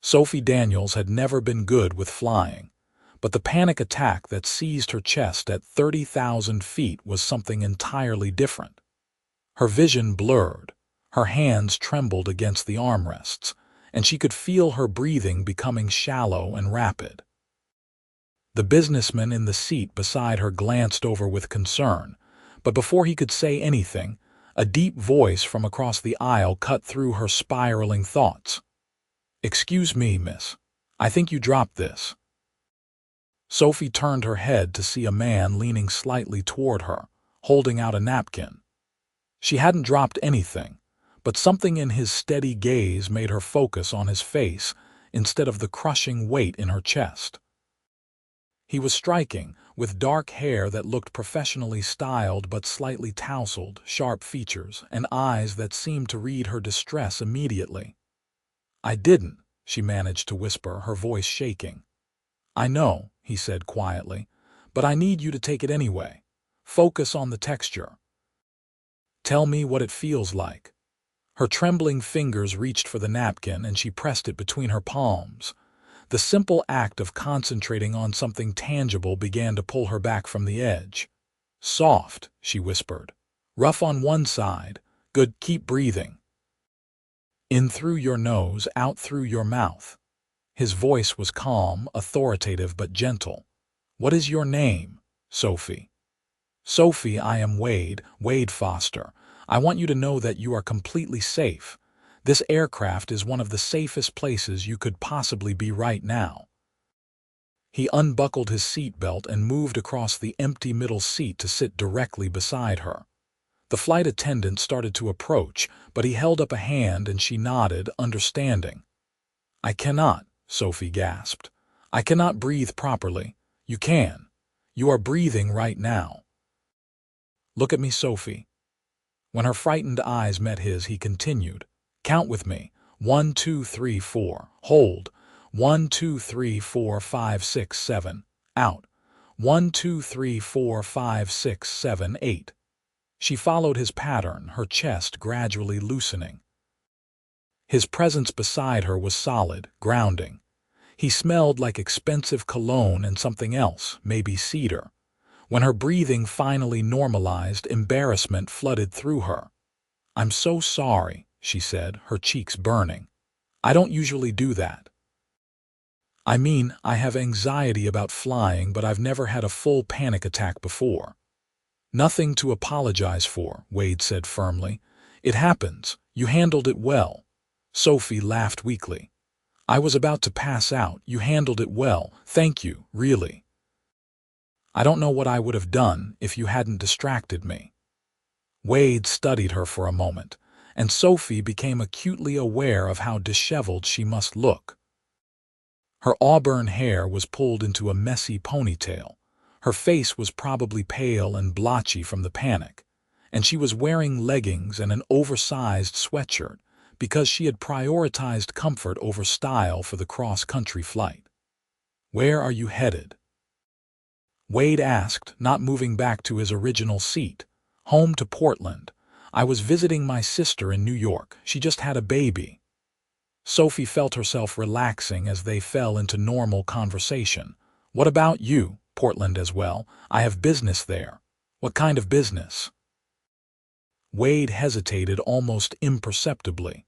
Sophie Daniels had never been good with flying, but the panic attack that seized her chest at 30,000 feet was something entirely different. Her vision blurred, her hands trembled against the armrests, and she could feel her breathing becoming shallow and rapid. The businessman in the seat beside her glanced over with concern, but before he could say anything, a deep voice from across the aisle cut through her spiraling thoughts. "Excuse me, miss. I think you dropped this." Sophie turned her head to see a man leaning slightly toward her, holding out a napkin. She hadn't dropped anything, but something in his steady gaze made her focus on his face instead of the crushing weight in her chest. He was striking, with dark hair that looked professionally styled but slightly tousled, sharp features, and eyes that seemed to read her distress immediately. "I didn't," she managed to whisper, her voice shaking. "I know," he said quietly, "but I need you to take it anyway. Focus on the texture. Tell me what it feels like." Her trembling fingers reached for the napkin and she pressed it between her palms. The simple act of concentrating on something tangible began to pull her back from the edge. "Soft," she whispered. "Rough on one side. Good, keep breathing. In through your nose, out through your mouth." His voice was calm, authoritative, but gentle. "What is your name?" "Sophie." "Sophie, I am Wade Foster. I want you to know that you are completely safe. This aircraft is one of the safest places you could possibly be right now." He unbuckled his seatbelt and moved across the empty middle seat to sit directly beside her. The flight attendant started to approach, but he held up a hand and she nodded, understanding. "I cannot," Sophie gasped. "I cannot breathe properly. You can. You are breathing right now. Look at me, Sophie." When her frightened eyes met his, he continued, "Count with me. 1, 2, 3, 4. Hold. 1, 2, 3, 4, 5, 6, 7. Out. 1, 2, 3, 4, 5, 6, 7, 8. She followed his pattern, her chest gradually loosening. His presence beside her was solid, grounding. He smelled like expensive cologne and something else, maybe cedar. When her breathing finally normalized, embarrassment flooded through her. "I'm so sorry," she said, her cheeks burning. "I don't usually do that. I mean, I have anxiety about flying, but I've never had a full panic attack before." "Nothing to apologize for," Wade said firmly. "It happens. You handled it well." Sophie laughed weakly. "I was about to pass out. You handled it well. Thank you, really. I don't know what I would have done if you hadn't distracted me." Wade studied her for a moment, and Sophie became acutely aware of how disheveled she must look. Her auburn hair was pulled into a messy ponytail. Her face was probably pale and blotchy from the panic, and she was wearing leggings and an oversized sweatshirt because she had prioritized comfort over style for the cross-country flight. "Where are you headed?" Wade asked, not moving back to his original seat. "Home to Portland. I was visiting my sister in New York. She just had a baby." Sophie felt herself relaxing as they fell into normal conversation. "What about you? Portland as well. I have business there." "What kind of business?" Wade hesitated almost imperceptibly.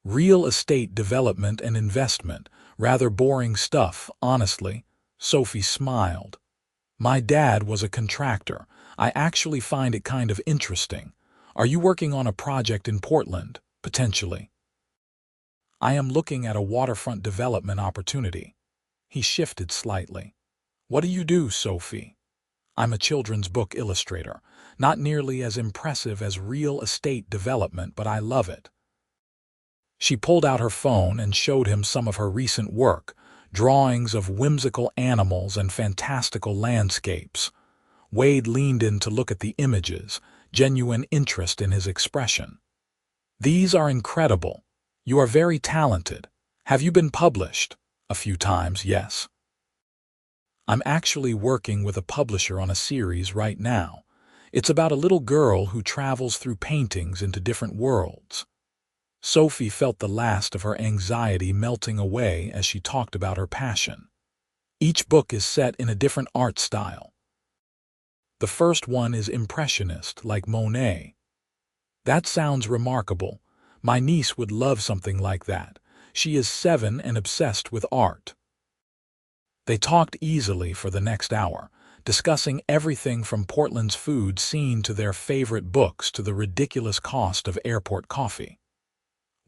"Real estate development and investment. Rather boring stuff, honestly." Sophie smiled. "My dad was a contractor. I actually find it kind of interesting. Are you working on a project in Portland, potentially?" "I am looking at a waterfront development opportunity." He shifted slightly. "What do you do, Sophie?" "I'm a children's book illustrator. Not nearly as impressive as real estate development, but I love it." She pulled out her phone and showed him some of her recent work, drawings of whimsical animals and fantastical landscapes. Wade leaned in to look at the images, genuine interest in his expression. "These are incredible. You are very talented. Have you been published?" "A few times, yes." "I'm actually working with a publisher on a series right now. It's about a little girl who travels through paintings into different worlds." Sophie felt the last of her anxiety melting away as she talked about her passion. Each book is set in a different art style. The first one is impressionist, like Monet. That sounds remarkable. My niece would love something like that. She is 7 and obsessed with art. They talked easily for the next hour, discussing everything from Portland's food scene to their favorite books to the ridiculous cost of airport coffee.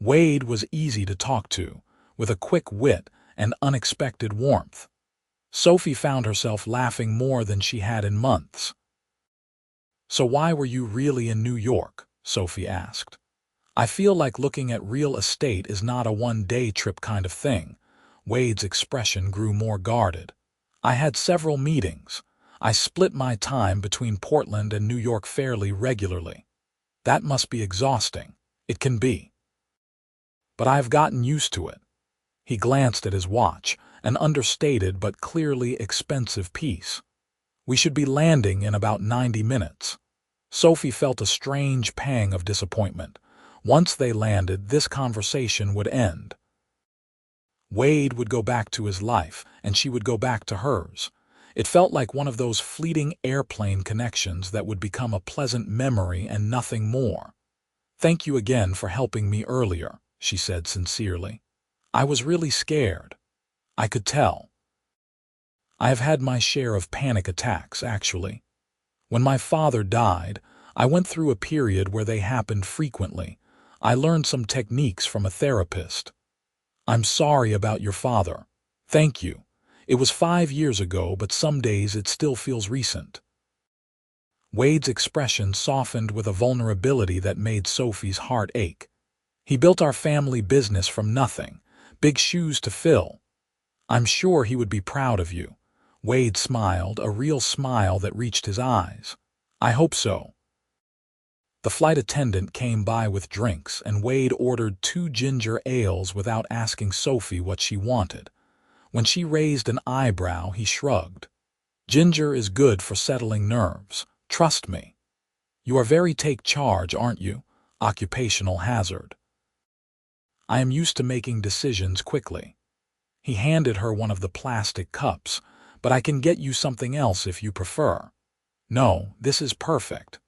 Wade was easy to talk to, with a quick wit and unexpected warmth. Sophie found herself laughing more than she had in months. "So why were you really in New York?" Sophie asked. "I feel like looking at real estate is not a one-day trip kind of thing." Wade's expression grew more guarded. "I had several meetings. I split my time between Portland and New York fairly regularly. That must be exhausting." "It can be. But I've gotten used to it." He glanced at his watch, an understated but clearly expensive piece. "We should be landing in about 90 minutes. Sophie felt a strange pang of disappointment. Once they landed, this conversation would end. Wade would go back to his life, and she would go back to hers. It felt like one of those fleeting airplane connections that would become a pleasant memory and nothing more. "Thank you again for helping me earlier," she said sincerely. "I was really scared. I could tell. I have had my share of panic attacks, actually. When my father died, I went through a period where they happened frequently. I learned some techniques from a therapist." "I'm sorry about your father." "Thank you. It was 5 years ago, but some days it still feels recent." Wade's expression softened with a vulnerability that made Sophie's heart ache. "He built our family business from nothing. Big shoes to fill. I'm sure he would be proud of you." Wade smiled, a real smile that reached his eyes. "I hope so." The flight attendant came by with drinks, and Wade ordered 2 ginger ales without asking Sophie what she wanted. When she raised an eyebrow, he shrugged. "Ginger is good for settling nerves. Trust me." "You are very take charge, aren't you?" Occupational hazard. "I am used to making decisions quickly." He handed her one of the plastic cups. "But I can get you something else if you prefer." "No, this is perfect."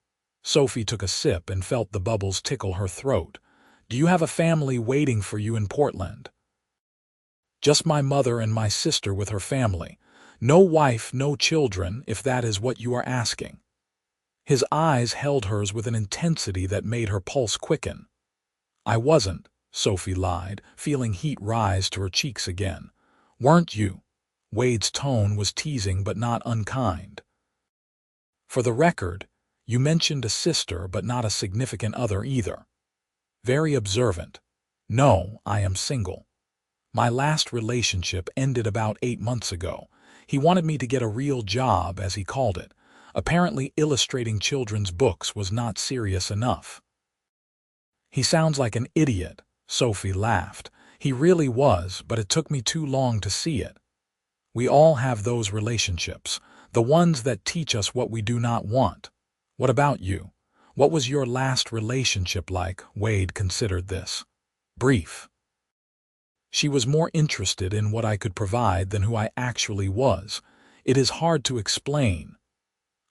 Sophie took a sip and felt the bubbles tickle her throat. "Do you have a family waiting for you in Portland?" "Just my mother and my sister with her family. No wife, no children, if that is what you are asking." His eyes held hers with an intensity that made her pulse quicken. "I wasn't," Sophie lied, feeling heat rise to her cheeks again. "Weren't you?" Wade's tone was teasing but not unkind. "For the record, you mentioned a sister but not a significant other either." Very observant. "No, I am single. My last relationship ended about 8 months ago. He wanted me to get a real job, as he called it. Apparently illustrating children's books was not serious enough." "He sounds like an idiot," Sophie laughed. "He really was, but it took me too long to see it. We all have those relationships, the ones that teach us what we do not want. What about you? What was your last relationship like?" Wade considered this. "Brief. She was more interested in what I could provide than who I actually was. It is hard to explain."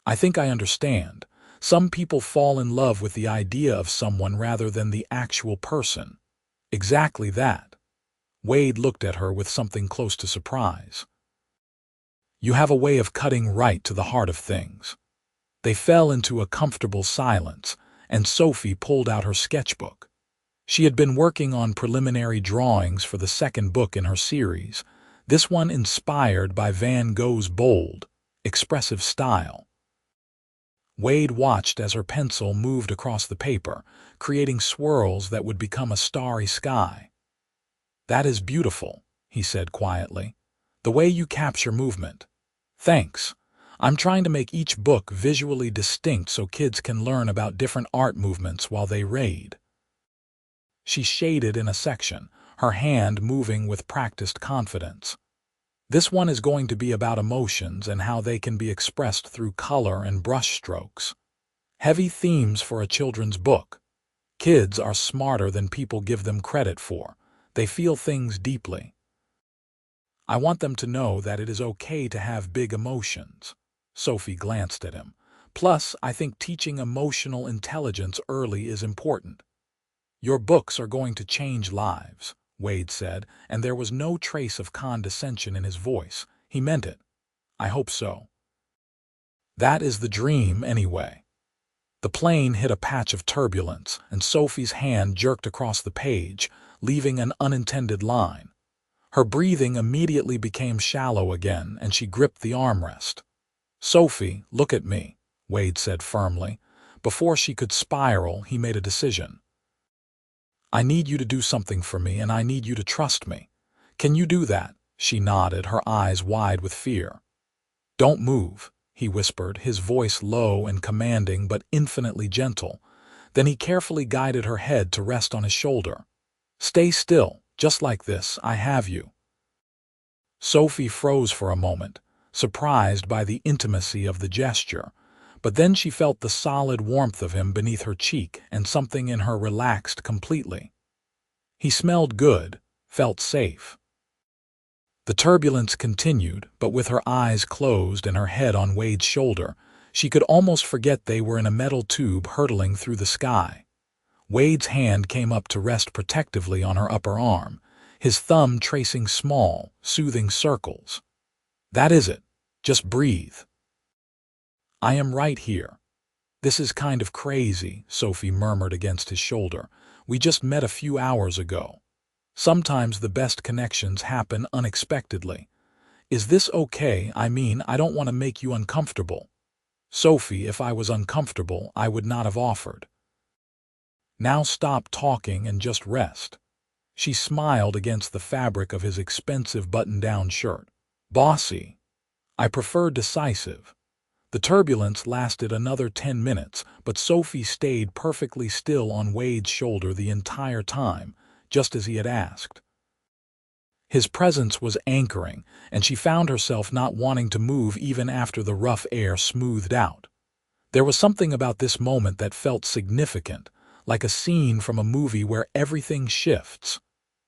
"I think I understand. Some people fall in love with the idea of someone rather than the actual person." "Exactly that." Wade looked at her with something close to surprise. "You have a way of cutting right to the heart of things." They fell into a comfortable silence, and Sophie pulled out her sketchbook. She had been working on preliminary drawings for the second book in her series, this one inspired by Van Gogh's bold, expressive style. Wade watched as her pencil moved across the paper, creating swirls that would become a starry sky. "That is beautiful," he said quietly. "The way you capture movement." "Thanks. I'm trying to make each book visually distinct so kids can learn about different art movements while they read." She shaded in a section, her hand moving with practiced confidence. "This one is going to be about emotions and how they can be expressed through color and brush strokes. Heavy themes for a children's book." Kids are smarter than people give them credit for. They feel things deeply. I want them to know that it is okay to have big emotions. Sophie glanced at him. Plus, I think teaching emotional intelligence early is important. Your books are going to change lives, Wade said, and there was no trace of condescension in his voice. He meant it. I hope so. That is the dream, anyway. The plane hit a patch of turbulence, and Sophie's hand jerked across the page, leaving an unintended line. Her breathing immediately became shallow again, and she gripped the armrest. Sophie, look at me, Wade said firmly. Before she could spiral, he made a decision. I need you to do something for me, and I need you to trust me. Can you do that? She nodded, her eyes wide with fear. Don't move, he whispered, his voice low and commanding but infinitely gentle. Then he carefully guided her head to rest on his shoulder. Stay still, just like this, I have you. Sophie froze for a moment, surprised by the intimacy of the gesture, but then she felt the solid warmth of him beneath her cheek, and something in her relaxed completely. He smelled good, felt safe. The turbulence continued, but with her eyes closed and her head on Wade's shoulder, she could almost forget they were in a metal tube hurtling through the sky. Wade's hand came up to rest protectively on her upper arm, his thumb tracing small, soothing circles. That is it. Just breathe. I am right here. This is kind of crazy, Sophie murmured against his shoulder. We just met a few hours ago. Sometimes the best connections happen unexpectedly. Is this okay? I mean, I don't want to make you uncomfortable. Sophie, if I was uncomfortable, I would not have offered. Now stop talking and just rest. She smiled against the fabric of his expensive button-down shirt. Bossy. I prefer decisive. The turbulence lasted another 10 minutes, but Sophie stayed perfectly still on Wade's shoulder the entire time, just as he had asked. His presence was anchoring, and she found herself not wanting to move even after the rough air smoothed out. There was something about this moment that felt significant, like a scene from a movie where everything shifts.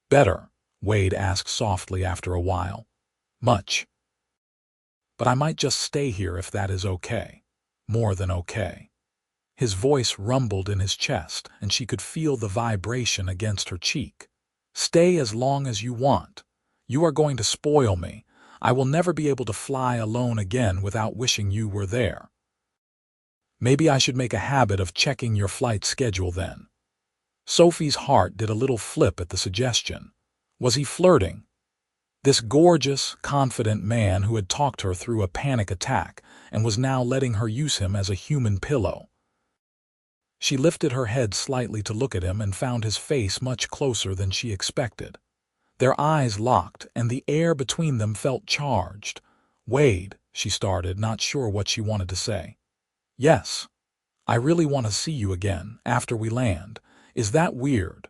Better, Wade asked softly after a while. Much. But I might just stay here if that is okay. More than okay. His voice rumbled in his chest, and she could feel the vibration against her cheek. Stay as long as you want. You are going to spoil me. I will never be able to fly alone again without wishing you were there. Maybe I should make a habit of checking your flight schedule then. Sophie's heart did a little flip at the suggestion. Was he flirting? This gorgeous, confident man who had talked her through a panic attack and was now letting her use him as a human pillow. She lifted her head slightly to look at him and found his face much closer than she expected. Their eyes locked, and the air between them felt charged. Wade, she started, not sure what she wanted to say. Yes. I really want to see you again, after we land. Is that weird?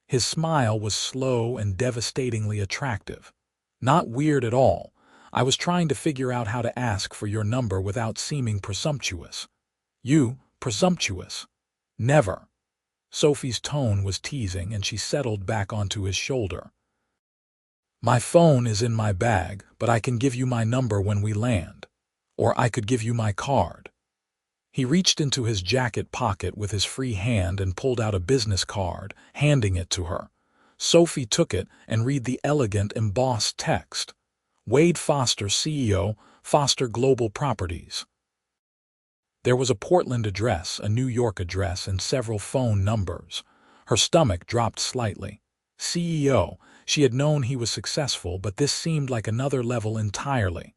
His smile was slow and devastatingly attractive. Not weird at all. I was trying to figure out how to ask for your number without seeming presumptuous. You, presumptuous. Never. Sophie's tone was teasing, and she settled back onto his shoulder. My phone is in my bag, but I can give you my number when we land. Or I could give you my card. He reached into his jacket pocket with his free hand and pulled out a business card, handing it to her. Sophie took it and read the elegant embossed text. Wade Foster, CEO, Foster Global Properties. There was a Portland address, a New York address, and several phone numbers. Her stomach dropped slightly. CEO, she had known he was successful, but this seemed like another level entirely.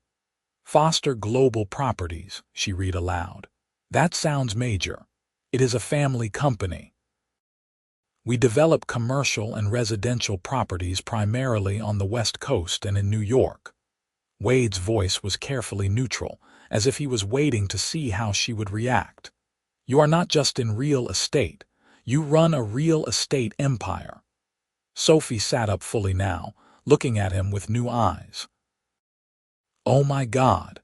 Foster Global Properties, she read aloud. That sounds major. It is a family company. We develop commercial and residential properties primarily on the West Coast and in New York. Wade's voice was carefully neutral, as if he was waiting to see how she would react. You are not just in real estate. You run a real estate empire. Sophie sat up fully now, looking at him with new eyes. Oh my God.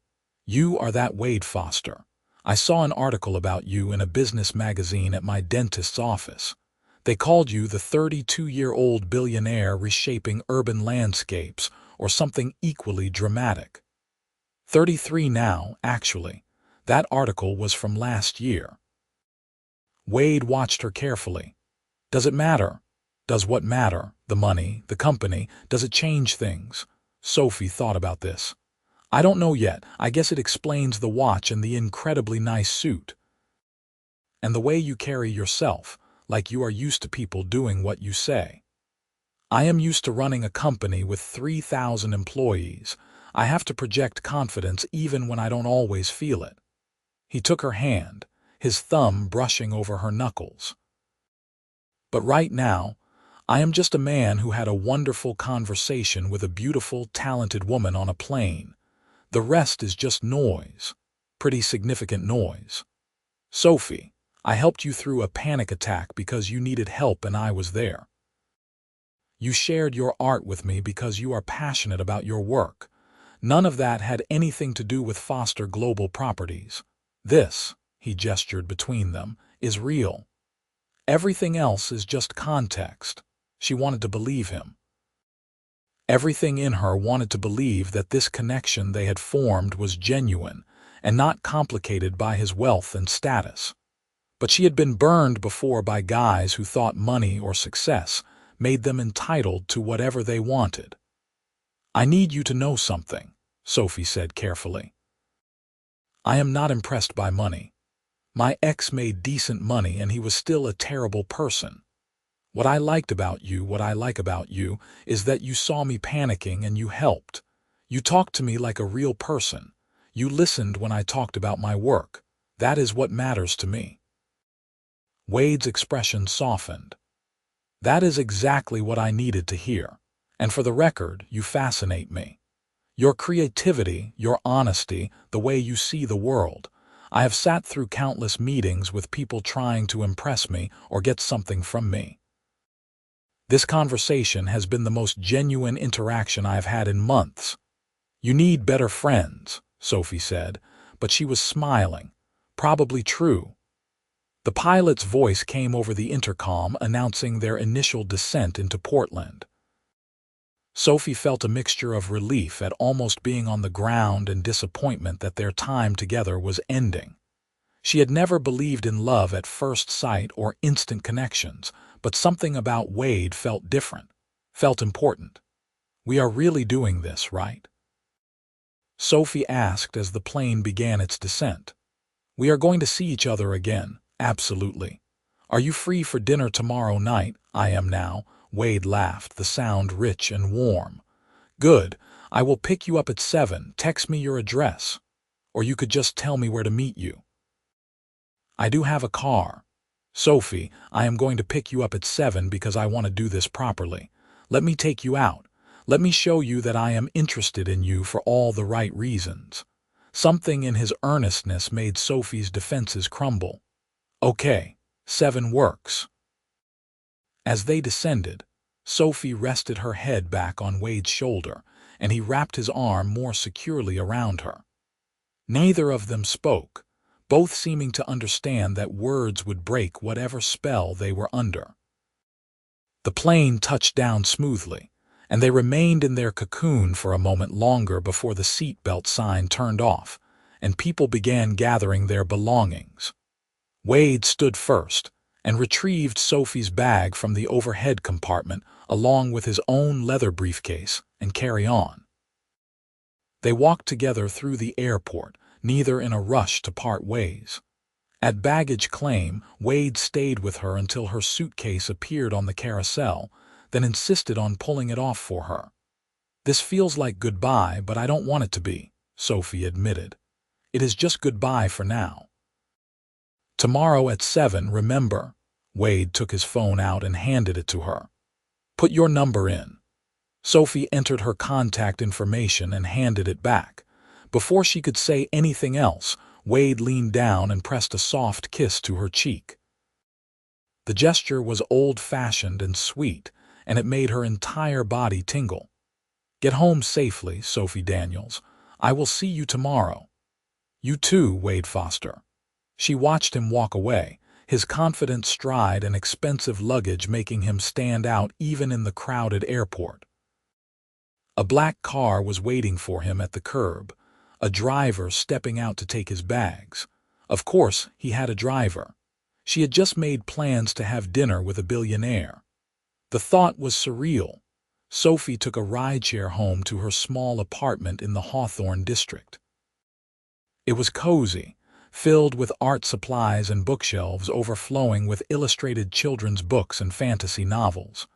You are that Wade Foster. I saw an article about you in a business magazine at my dentist's office. They called you the 32-year-old billionaire reshaping urban landscapes, or something equally dramatic. 33 now, actually. That article was from last year. Wade watched her carefully. Does it matter? Does what matter? The money, the company, does it change things? Sophie thought about this. I don't know yet. I guess it explains the watch and the incredibly nice suit. And the way you carry yourself, like you are used to people doing what you say. I am used to running a company with 3,000 employees. I have to project confidence even when I don't always feel it. He took her hand, his thumb brushing over her knuckles. But right now, I am just a man who had a wonderful conversation with a beautiful, talented woman on a plane. The rest is just noise. Pretty significant noise. Sophie, I helped you through a panic attack because you needed help and I was there. You shared your art with me because you are passionate about your work. None of that had anything to do with Foster Global Properties. This, he gestured between them, is real. Everything else is just context. She wanted to believe him. Everything in her wanted to believe that this connection they had formed was genuine and not complicated by his wealth and status. But she had been burned before by guys who thought money or success made them entitled to whatever they wanted. I need you to know something, Sophie said carefully. I am not impressed by money. My ex made decent money and he was still a terrible person. What I like about you, is that you saw me panicking and you helped. You talked to me like a real person. You listened when I talked about my work. That is what matters to me. Wade's expression softened. That is exactly what I needed to hear. And for the record, you fascinate me. Your creativity, your honesty, the way you see the world. I have sat through countless meetings with people trying to impress me or get something from me. This conversation has been the most genuine interaction I have had in months. You need better friends, Sophie said, but she was smiling. Probably true. The pilot's voice came over the intercom announcing their initial descent into Portland. Sophie felt a mixture of relief at almost being on the ground and disappointment that their time together was ending. She had never believed in love at first sight or instant connections, but something about Wade felt different, felt important. We are really doing this, right? Sophie asked as the plane began its descent. We are going to see each other again, absolutely. Are you free for dinner tomorrow night? I am now. Wade laughed, the sound rich and warm. Good. I will pick you up at 7. Text me your address. Or you could just tell me where to meet you. I do have a car. Sophie, I am going to pick you up at 7 because I want to do this properly. Let me take you out. Let me show you that I am interested in you for all the right reasons. Something in his earnestness made Sophie's defenses crumble. Okay, 7 works. As they descended, Sophie rested her head back on Wade's shoulder, and he wrapped his arm more securely around her. Neither of them spoke, both seeming to understand that words would break whatever spell they were under. The plane touched down smoothly, and they remained in their cocoon for a moment longer before the seatbelt sign turned off, and people began gathering their belongings. Wade stood first and retrieved Sophie's bag from the overhead compartment along with his own leather briefcase and carry-on. They walked together through the airport, neither in a rush to part ways. At baggage claim, Wade stayed with her until her suitcase appeared on the carousel, then insisted on pulling it off for her. This feels like goodbye, but I don't want it to be, Sophie admitted. It is just goodbye for now. Tomorrow at 7, remember? Wade took his phone out and handed it to her. Put your number in. Sophie entered her contact information and handed it back. Before she could say anything else, Wade leaned down and pressed a soft kiss to her cheek. The gesture was old-fashioned and sweet, and it made her entire body tingle. Get home safely, Sophie Daniels. I will see you tomorrow. You too, Wade Foster. She watched him walk away, his confident stride and expensive luggage making him stand out even in the crowded airport. A black car was waiting for him at the curb, a driver stepping out to take his bags. Of course, he had a driver. She had just made plans to have dinner with a billionaire. The thought was surreal. Sophie took a rideshare home to her small apartment in the Hawthorne district. It was cozy, filled with art supplies and bookshelves overflowing with illustrated children's books and fantasy novels.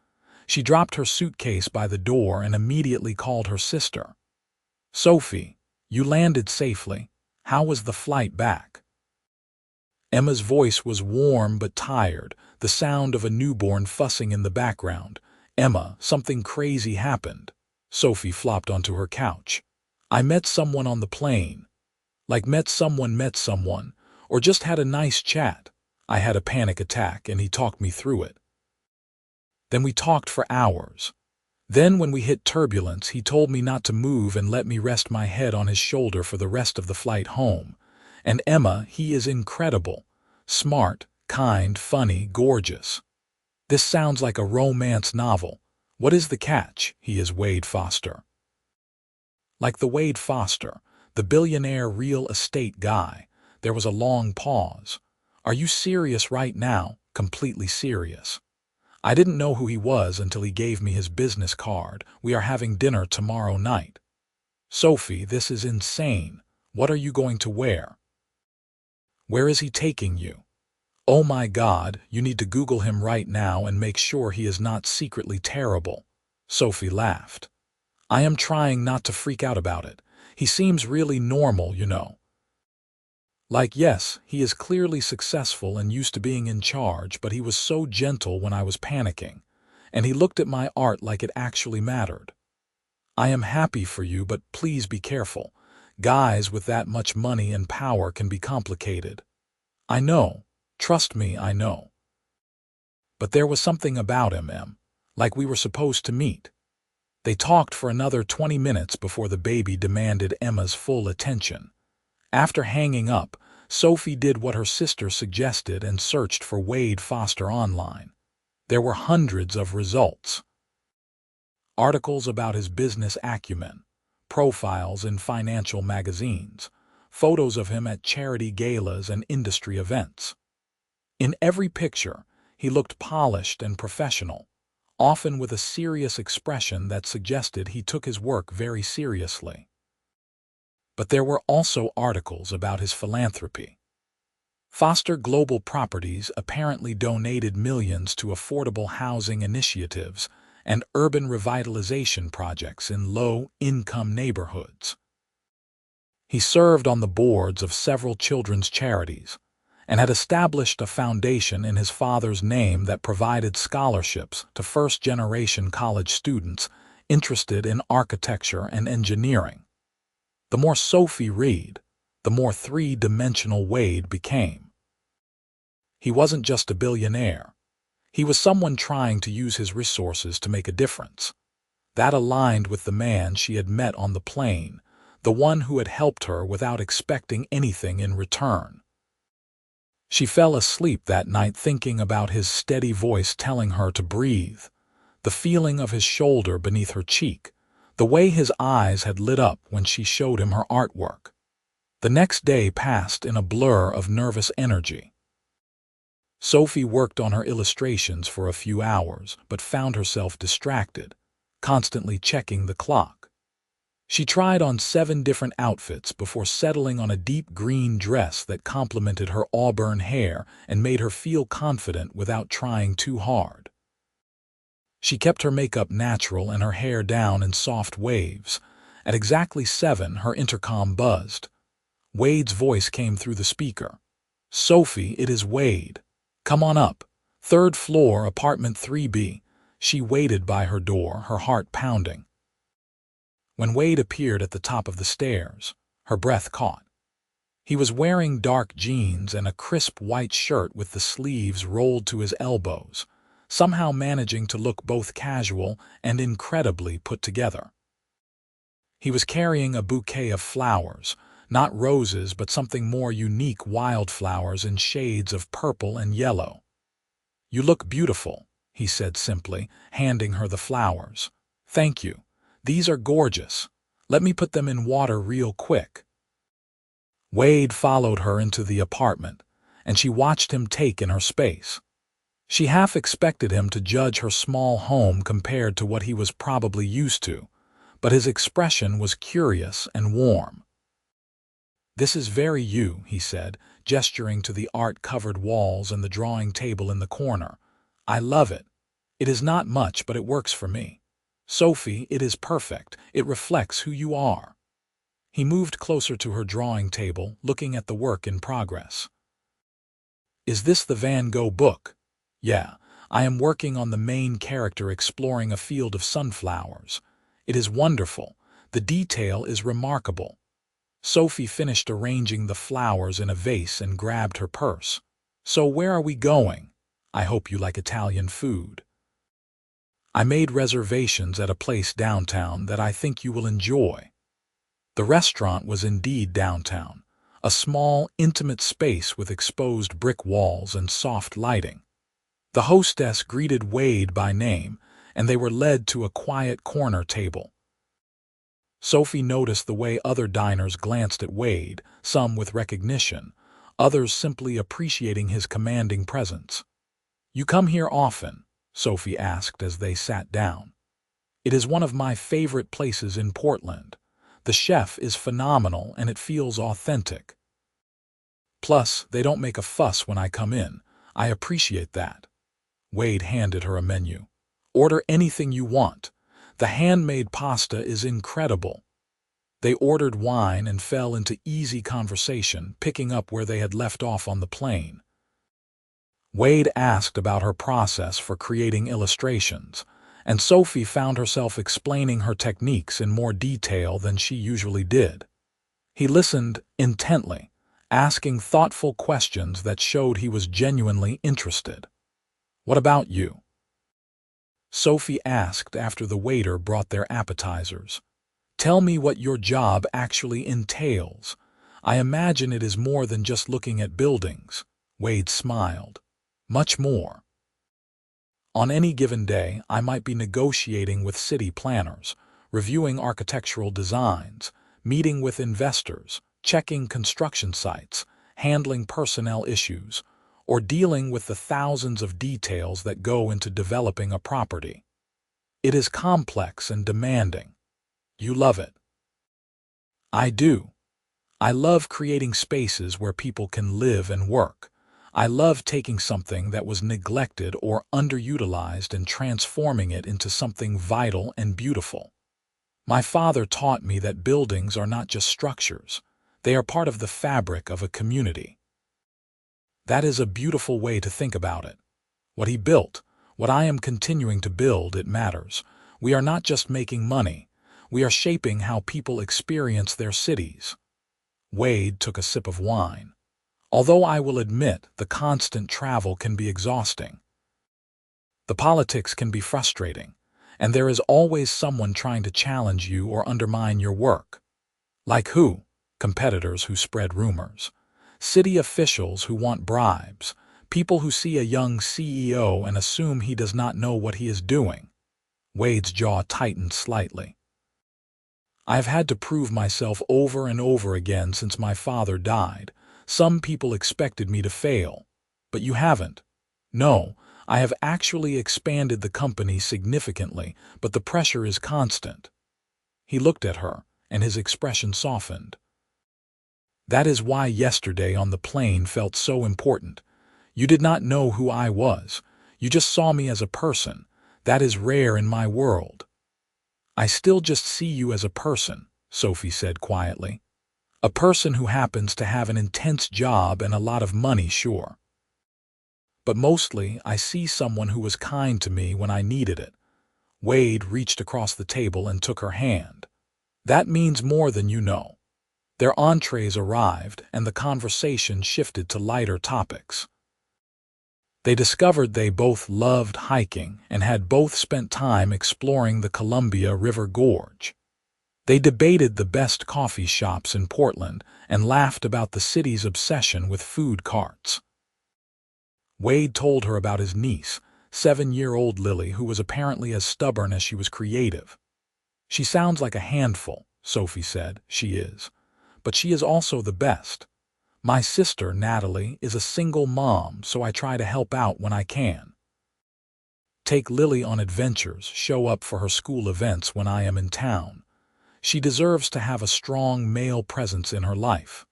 She dropped her suitcase by the door and immediately called her sister. "Sophie, you landed safely. How was the flight back?" Emma's voice was warm but tired, the sound of a newborn fussing in the background. "Emma, something crazy happened." Sophie flopped onto her couch. "I met someone on the plane. Like met someone, or just had a nice chat. I had a panic attack and he talked me through it. Then we talked for hours. Then when we hit turbulence, he told me not to move and let me rest my head on his shoulder for the rest of the flight home. And Emma, he is incredible. Smart, kind, funny, gorgeous. This sounds like a romance novel. What is the catch? He is Wade Foster." Like the Wade Foster, the billionaire real estate guy. There was a long pause. "Are you serious right now?" "Completely serious. I didn't know who he was until he gave me his business card. We are having dinner tomorrow night." "Sophie, this is insane. What are you going to wear?" "Where is he taking you?" "Oh my God, you need to Google him right now and make sure he is not secretly terrible." Sophie laughed. "I am trying not to freak out about it. He seems really normal, you know. Like, yes, he is clearly successful and used to being in charge, but he was so gentle when I was panicking, and he looked at my art like it actually mattered. I am happy for you, but please be careful. Guys with that much money and power can be complicated." "I know. Trust me, I know." But there was something about him, Em, like we were supposed to meet. They talked for another 20 minutes before the baby demanded Emma's full attention. After hanging up, Sophie did what her sister suggested and searched for Wade Foster online. There were hundreds of results. Articles about his business acumen, profiles in financial magazines, photos of him at charity galas and industry events. In every picture, he looked polished and professional, often with a serious expression that suggested he took his work very seriously. But there were also articles about his philanthropy. Foster Global Properties apparently donated millions to affordable housing initiatives and urban revitalization projects in low-income neighborhoods. He served on the boards of several children's charities and had established a foundation in his father's name that provided scholarships to first-generation college students interested in architecture and engineering. The more Sophie read, the more three-dimensional Wade became. He wasn't just a billionaire. He was someone trying to use his resources to make a difference. That aligned with the man she had met on the plane, the one who had helped her without expecting anything in return. She fell asleep that night thinking about his steady voice telling her to breathe, the feeling of his shoulder beneath her cheek, the way his eyes had lit up when she showed him her artwork. The next day passed in a blur of nervous energy. Sophie worked on her illustrations for a few hours, but found herself distracted, constantly checking the clock. She tried on 7 different outfits before settling on a deep green dress that complemented her auburn hair and made her feel confident without trying too hard. She kept her makeup natural and her hair down in soft waves. At exactly 7, her intercom buzzed. Wade's voice came through the speaker. "Sophie, it is Wade. Come on up. 3rd floor, apartment 3B. She waited by her door, her heart pounding. When Wade appeared at the top of the stairs, her breath caught. He was wearing dark jeans and a crisp white shirt with the sleeves rolled to his elbows, somehow managing to look both casual and incredibly put together. He was carrying a bouquet of flowers, Not roses, but something more unique, wildflowers in shades of purple and yellow. "You look beautiful," he said simply, handing her the flowers. "Thank you. These are gorgeous. Let me put them in water real quick." Wade followed her into the apartment, and she watched him take in her space. She half expected him to judge her small home compared to what he was probably used to, but his expression was curious and warm. "This is very you," he said, gesturing to the art-covered walls and the drawing table in the corner. "I love it. It is not much, but it works for me. Sophie, it is perfect. It reflects who you are." He moved closer to her drawing table, looking at the work in progress. "Is this the Van Gogh book?" "Yeah, I am working on the main character exploring a field of sunflowers. It is wonderful. The detail is remarkable." Sophie finished arranging the flowers in a vase and grabbed her purse. "So where are we going? I hope you like Italian food. I made reservations at a place downtown that I think you will enjoy." The restaurant was indeed downtown, a small, intimate space with exposed brick walls and soft lighting. The hostess greeted Wade by name, and they were led to a quiet corner table. Sophie noticed the way other diners glanced at Wade, some with recognition, others simply appreciating his commanding presence. "You come here often?" Sophie asked as they sat down. "It is one of my favorite places in Portland. The chef is phenomenal and it feels authentic. Plus, they don't make a fuss when I come in. I appreciate that." Wade handed her a menu. "Order anything you want. The handmade pasta is incredible." They ordered wine and fell into easy conversation, picking up where they had left off on the plane. Wade asked about her process for creating illustrations, and Sophie found herself explaining her techniques in more detail than she usually did. He listened intently, asking thoughtful questions that showed he was genuinely interested. "What about you?" Sophie asked after the waiter brought their appetizers. "Tell me what your job actually entails. I imagine it is more than just looking at buildings." Wade smiled. "Much more. On any given day, I might be negotiating with city planners, reviewing architectural designs, meeting with investors, checking construction sites, handling personnel issues, or dealing with the thousands of details that go into developing a property. It is complex and demanding. You love it." "I do. I love creating spaces where people can live and work. I love taking something that was neglected or underutilized and transforming it into something vital and beautiful. My father taught me that buildings are not just structures. They are part of the fabric of a community." That is a beautiful way to think about it. What he built, what I am continuing to build, it matters. We are not just making money. We are shaping how people experience their cities. Wade took a sip of wine. "Although I will admit the constant travel can be exhausting. The politics can be frustrating, and there is always someone trying to challenge you or undermine your work." "Like who?" "Competitors who spread rumors. City officials who want bribes. People who see a young CEO and assume he does not know what he is doing." Wade's jaw tightened slightly. "I have had to prove myself over and over again since my father died. Some people expected me to fail. But you haven't." "No, I have actually expanded the company significantly, but the pressure is constant." He looked at her, and his expression softened. "That is why yesterday on the plane felt so important. You did not know who I was. You just saw me as a person. That is rare in my world." "I still just see you as a person," Sophie said quietly. "A person who happens to have an intense job and a lot of money, sure. But mostly, I see someone who was kind to me when I needed it." Wade reached across the table and took her hand. "That means more than you know." Their entrees arrived, and the conversation shifted to lighter topics. They discovered they both loved hiking and had both spent time exploring the Columbia River Gorge. They debated the best coffee shops in Portland and laughed about the city's obsession with food carts. Wade told her about his niece, 7-year-old Lily, who was apparently as stubborn as she was creative. "She sounds like a handful," Sophie said. "She is. But she is also the best. My sister, Natalie, is a single mom, so I try to help out when I can. Take Lily on adventures, show up for her school events when I am in town. She deserves to have a strong male presence in her life."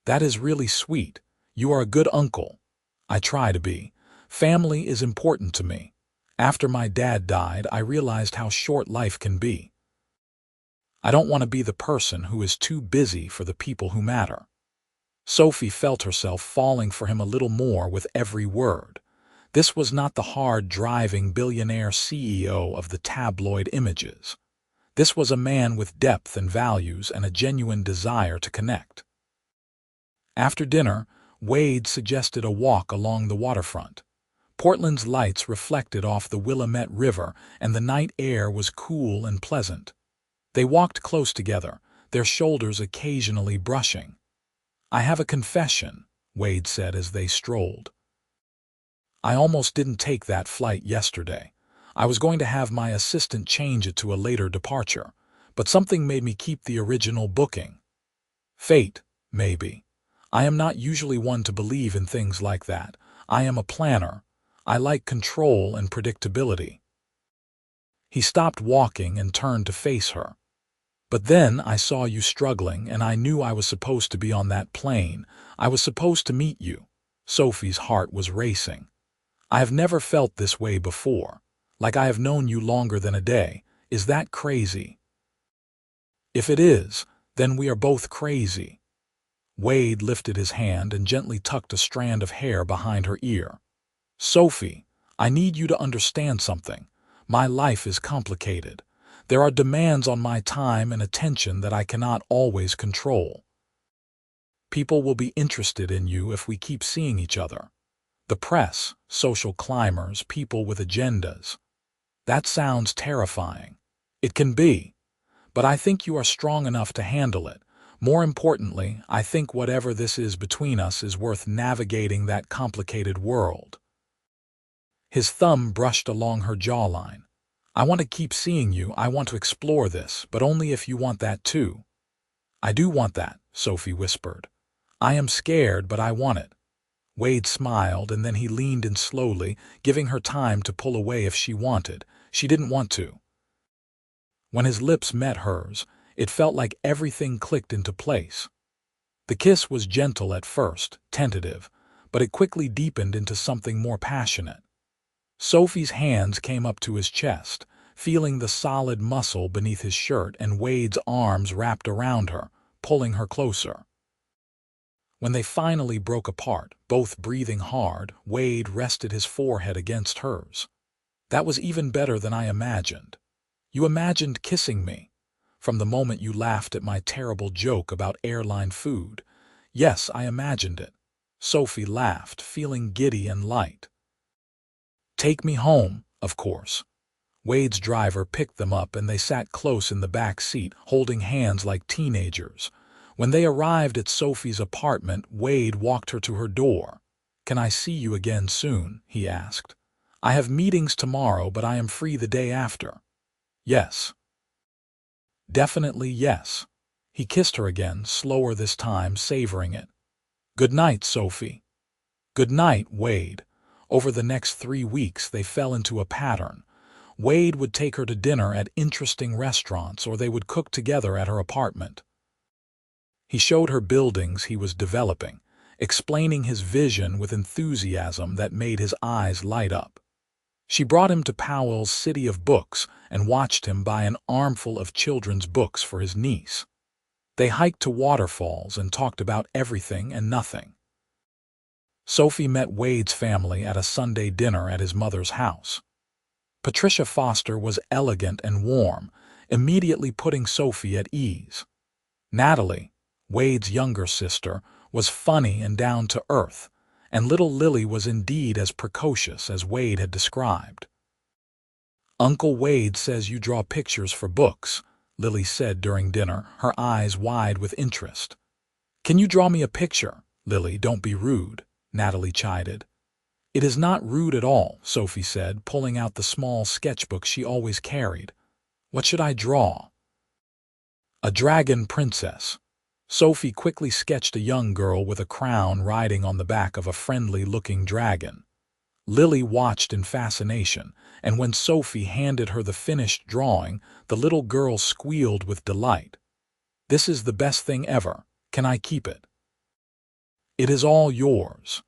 "That is really sweet. You are a good uncle." "I try to be. Family is important to me. After my dad died, I realized how short life can be. I don't want to be the person who is too busy for the people who matter." Sophie felt herself falling for him a little more with every word. This was not the hard-driving billionaire CEO of the tabloid images. This was a man with depth and values and a genuine desire to connect. After dinner, Wade suggested a walk along the waterfront. Portland's lights reflected off the Willamette River, and the night air was cool and pleasant. They walked close together, their shoulders occasionally brushing. "I have a confession," Wade said as they strolled. "I almost didn't take that flight yesterday. I was going to have my assistant change it to a later departure, but something made me keep the original booking. Fate, maybe. I am not usually one to believe in things like that. I am a planner. I like control and predictability." He stopped walking and turned to face her. "But then I saw you struggling, and I knew I was supposed to be on that plane. I was supposed to meet you." Sophie's heart was racing. "I have never felt this way before. Like I have known you longer than a day. Is that crazy?" "If it is, then we are both crazy." Wade lifted his hand and gently tucked a strand of hair behind her ear. "Sophie, I need you to understand something. My life is complicated. There are demands on my time and attention that I cannot always control. People will be interested in you if we keep seeing each other. The press, social climbers, people with agendas. That sounds terrifying. It can be. But I think you are strong enough to handle it. More importantly, I think whatever this is between us is worth navigating that complicated world." His thumb brushed along her jawline. "I want to keep seeing you. I want to explore this, but only if you want that too." "I do want that," Sophie whispered. "I am scared, but I want it." Wade smiled, and then he leaned in slowly, giving her time to pull away if she wanted. She didn't want to. When his lips met hers, it felt like everything clicked into place. The kiss was gentle at first, tentative, but it quickly deepened into something more passionate. Sophie's hands came up to his chest, feeling the solid muscle beneath his shirt, and Wade's arms wrapped around her, pulling her closer. When they finally broke apart, both breathing hard, Wade rested his forehead against hers. "That was even better than I imagined. You imagined kissing me. From the moment you laughed at my terrible joke about airline food. Yes, I imagined it." Sophie laughed, feeling giddy and light. "Take me home, of course." Wade's driver picked them up and they sat close in the back seat, holding hands like teenagers. When they arrived at Sophie's apartment, Wade walked her to her door. "Can I see you again soon?" he asked. "I have meetings tomorrow, but I am free the day after." "Yes." "Definitely yes." He kissed her again, slower this time, savoring it. "Good night, Sophie." "Good night, Wade." Over the next 3 weeks, they fell into a pattern. Wade would take her to dinner at interesting restaurants, or they would cook together at her apartment. He showed her buildings he was developing, explaining his vision with enthusiasm that made his eyes light up. She brought him to Powell's City of Books and watched him buy an armful of children's books for his niece. They hiked to waterfalls and talked about everything and nothing. Sophie met Wade's family at a Sunday dinner at his mother's house. Patricia Foster was elegant and warm, immediately putting Sophie at ease. Natalie, Wade's younger sister, was funny and down to earth, and little Lily was indeed as precocious as Wade had described. "Uncle Wade says you draw pictures for books," Lily said during dinner, her eyes wide with interest. Can you draw me a picture? Lily, don't be rude, Natalie chided. It is not rude at all, Sophie said, pulling out the small sketchbook she always carried. What should I draw? A dragon princess. Sophie quickly sketched a young girl with a crown riding on the back of a friendly-looking dragon. Lily watched in fascination, and when Sophie handed her the finished drawing, the little girl squealed with delight. This is the best thing ever. Can I keep it? It is all yours.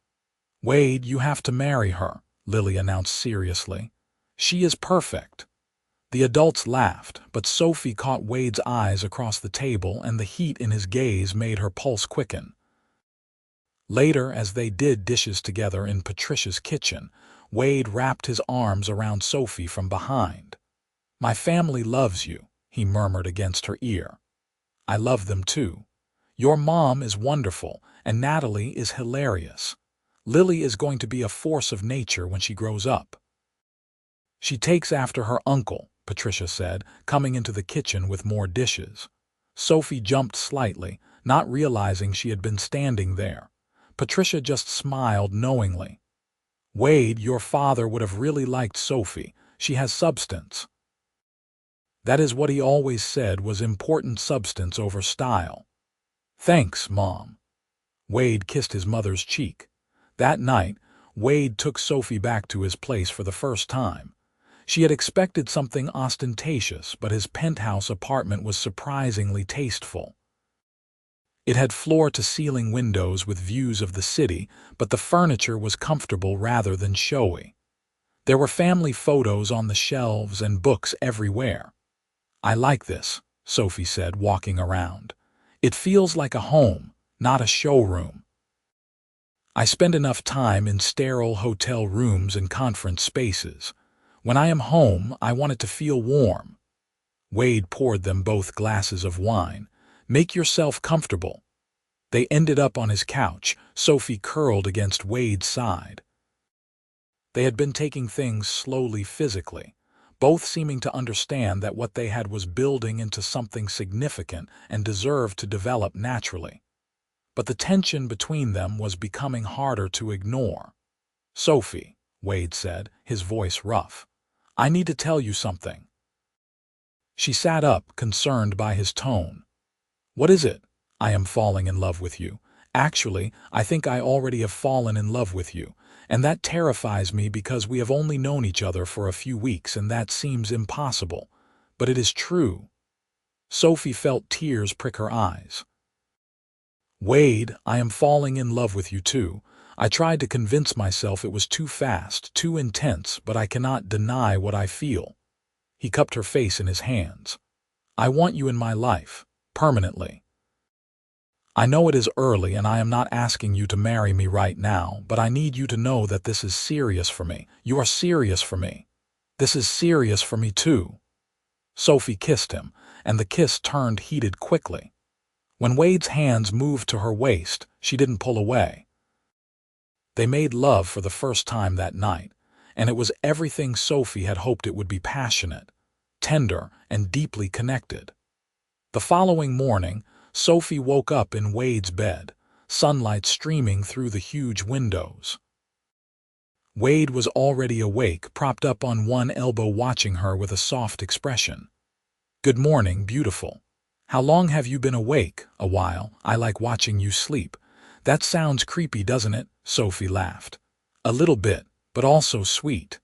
Wade, you have to marry her, Lily announced seriously. She is perfect. The adults laughed, but Sophie caught Wade's eyes across the table, and the heat in his gaze made her pulse quicken. Later, as they did dishes together in Patricia's kitchen, Wade wrapped his arms around Sophie from behind. My family loves you, he murmured against her ear. I love them too. Your mom is wonderful, and Natalie is hilarious. Lily is going to be a force of nature when she grows up. She takes after her uncle, Patricia said, coming into the kitchen with more dishes. Sophie jumped slightly, not realizing she had been standing there. Patricia just smiled knowingly. Wade, your father would have really liked Sophie. She has substance. That is what he always said was important, substance over style. Thanks, Mom. Wade kissed his mother's cheek. That night, Wade took Sophie back to his place for the first time. She had expected something ostentatious, but his penthouse apartment was surprisingly tasteful. It had floor-to-ceiling windows with views of the city, but the furniture was comfortable rather than showy. There were family photos on the shelves and books everywhere. I like this, Sophie said, walking around. It feels like a home, not a showroom. I spend enough time in sterile hotel rooms and conference spaces. When I am home, I want it to feel warm. Wade poured them both glasses of wine. Make yourself comfortable. They ended up on his couch, Sophie curled against Wade's side. They had been taking things slowly physically, both seeming to understand that what they had was building into something significant and deserved to develop naturally. But the tension between them was becoming harder to ignore. Sophie, Wade said, his voice rough. I need to tell you something. She sat up, concerned by his tone. What is it? I am falling in love with you. Actually, I think I already have fallen in love with you, and that terrifies me because we have only known each other for a few weeks and that seems impossible. But it is true. Sophie felt tears prick her eyes. Wade, I am falling in love with you too. I tried to convince myself it was too fast, too intense, but I cannot deny what I feel. He cupped her face in his hands. I want you in my life, permanently. I know it is early and I am not asking you to marry me right now, but I need you to know that this is serious for me. You are serious for me. This is serious for me too. Sophie kissed him, and the kiss turned heated quickly. When Wade's hands moved to her waist, she didn't pull away. They made love for the first time that night, and it was everything Sophie had hoped it would be: passionate, tender, and deeply connected. The following morning, Sophie woke up in Wade's bed, sunlight streaming through the huge windows. Wade was already awake, propped up on one elbow, watching her with a soft expression. Good morning, beautiful. How long have you been awake? A while. I like watching you sleep. That sounds creepy, doesn't it? Sophie laughed. A little bit, but also sweet.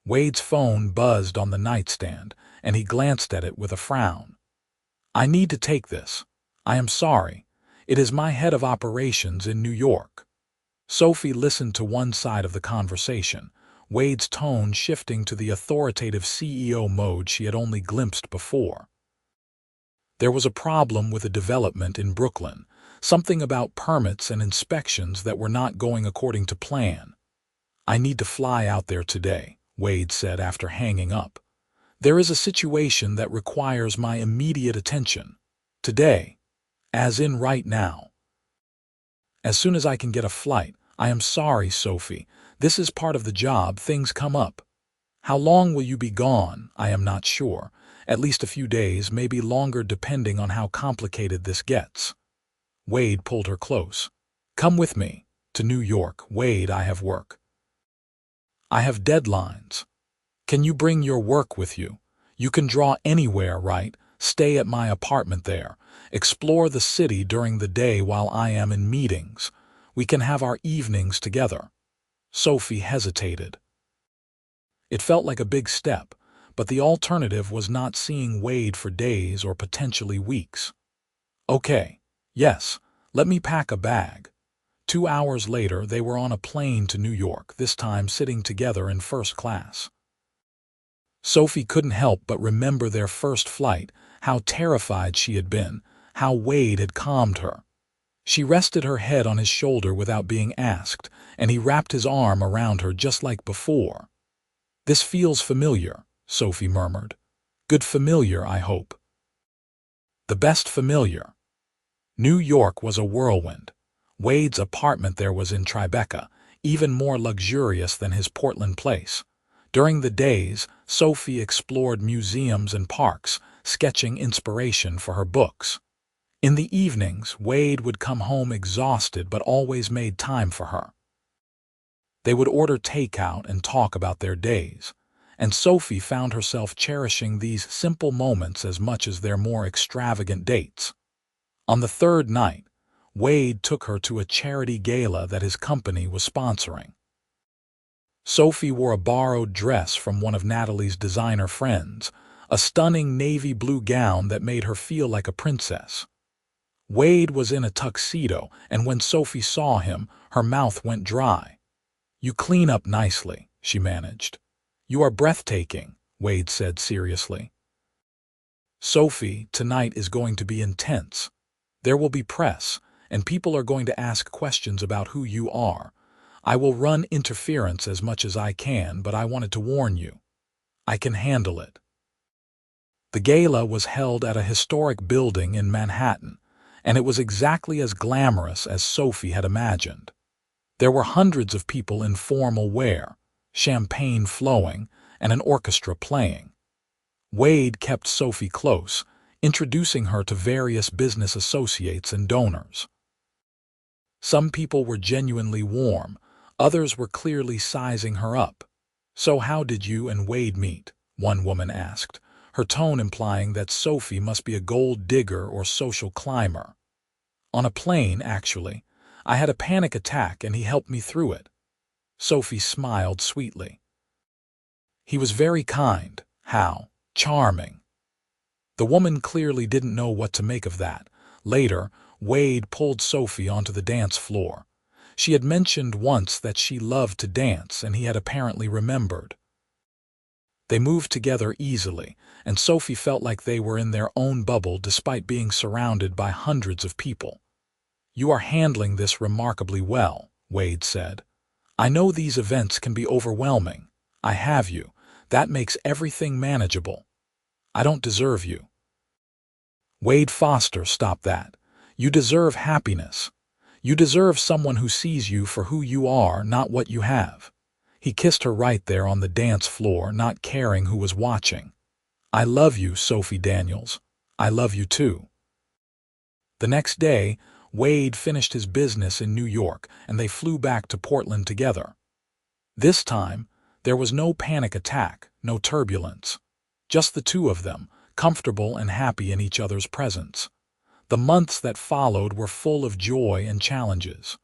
Wade's phone buzzed on the nightstand, and he glanced at it with a frown. I need to take this. I am sorry. It is my head of operations in New York. Sophie listened to one side of the conversation, Wade's tone shifting to the authoritative CEO mode she had only glimpsed before. There was a problem with a development in Brooklyn, something about permits and inspections that were not going according to plan. I need to fly out there today, Wade said after hanging up. There is a situation that requires my immediate attention. Today. As in right now. As soon as I can get a flight. I am sorry, Sophie. This is part of the job. Things come up. How long will you be gone? I am not sure. At least a few days, maybe longer depending on how complicated this gets. Wade pulled her close. Come with me. To New York. Wade, I have work. I have deadlines. Can you bring your work with you? You can draw anywhere, right? Stay at my apartment there. Explore the city during the day while I am in meetings. We can have our evenings together. Sophie hesitated. It felt like a big step, but the alternative was not seeing Wade for days or potentially weeks. Okay, yes, let me pack a bag. 2 hours later, they were on a plane to New York, this time sitting together in first class. Sophie couldn't help but remember their first flight, how terrified she had been, how Wade had calmed her. She rested her head on his shoulder without being asked, and he wrapped his arm around her just like before. This feels familiar, Sophie murmured. Good familiar, I hope. The best familiar. New York was a whirlwind. Wade's apartment there was in Tribeca, even more luxurious than his Portland place. During the days, Sophie explored museums and parks, sketching inspiration for her books. In the evenings, Wade would come home exhausted but always made time for her. They would order takeout and talk about their days, and Sophie found herself cherishing these simple moments as much as their more extravagant dates. On the third night, Wade took her to a charity gala that his company was sponsoring. Sophie wore a borrowed dress from one of Natalie's designer friends, a stunning navy blue gown that made her feel like a princess. Wade was in a tuxedo, and when Sophie saw him, her mouth went dry. You clean up nicely, she managed. You are breathtaking, Wade said seriously. Sophie, tonight is going to be intense. There will be press, and people are going to ask questions about who you are. I will run interference as much as I can, but I wanted to warn you. I can handle it. The gala was held at a historic building in Manhattan, and it was exactly as glamorous as Sophie had imagined. There were hundreds of people in formal wear, champagne flowing, and an orchestra playing. Wade kept Sophie close, introducing her to various business associates and donors. Some people were genuinely warm, others were clearly sizing her up. So how did you and Wade meet? One woman asked, her tone implying that Sophie must be a gold digger or social climber. On a plane, actually. I had a panic attack and he helped me through it. Sophie smiled sweetly. He was very kind. How charming. The woman clearly didn't know what to make of that. Later, Wade pulled Sophie onto the dance floor. She had mentioned once that she loved to dance, and he had apparently remembered. They moved together easily, and Sophie felt like they were in their own bubble despite being surrounded by hundreds of people. You are handling this remarkably well, Wade said. I know these events can be overwhelming. I have you. That makes everything manageable. I don't deserve you. Wade Foster, stop that. You deserve happiness. You deserve someone who sees you for who you are, not what you have. He kissed her right there on the dance floor, not caring who was watching. I love you, Sophie Daniels. I love you too. The next day, Wade finished his business in New York, and they flew back to Portland together. This time, there was no panic attack, no turbulence. Just the two of them, comfortable and happy in each other's presence. The months that followed were full of joy and challenges.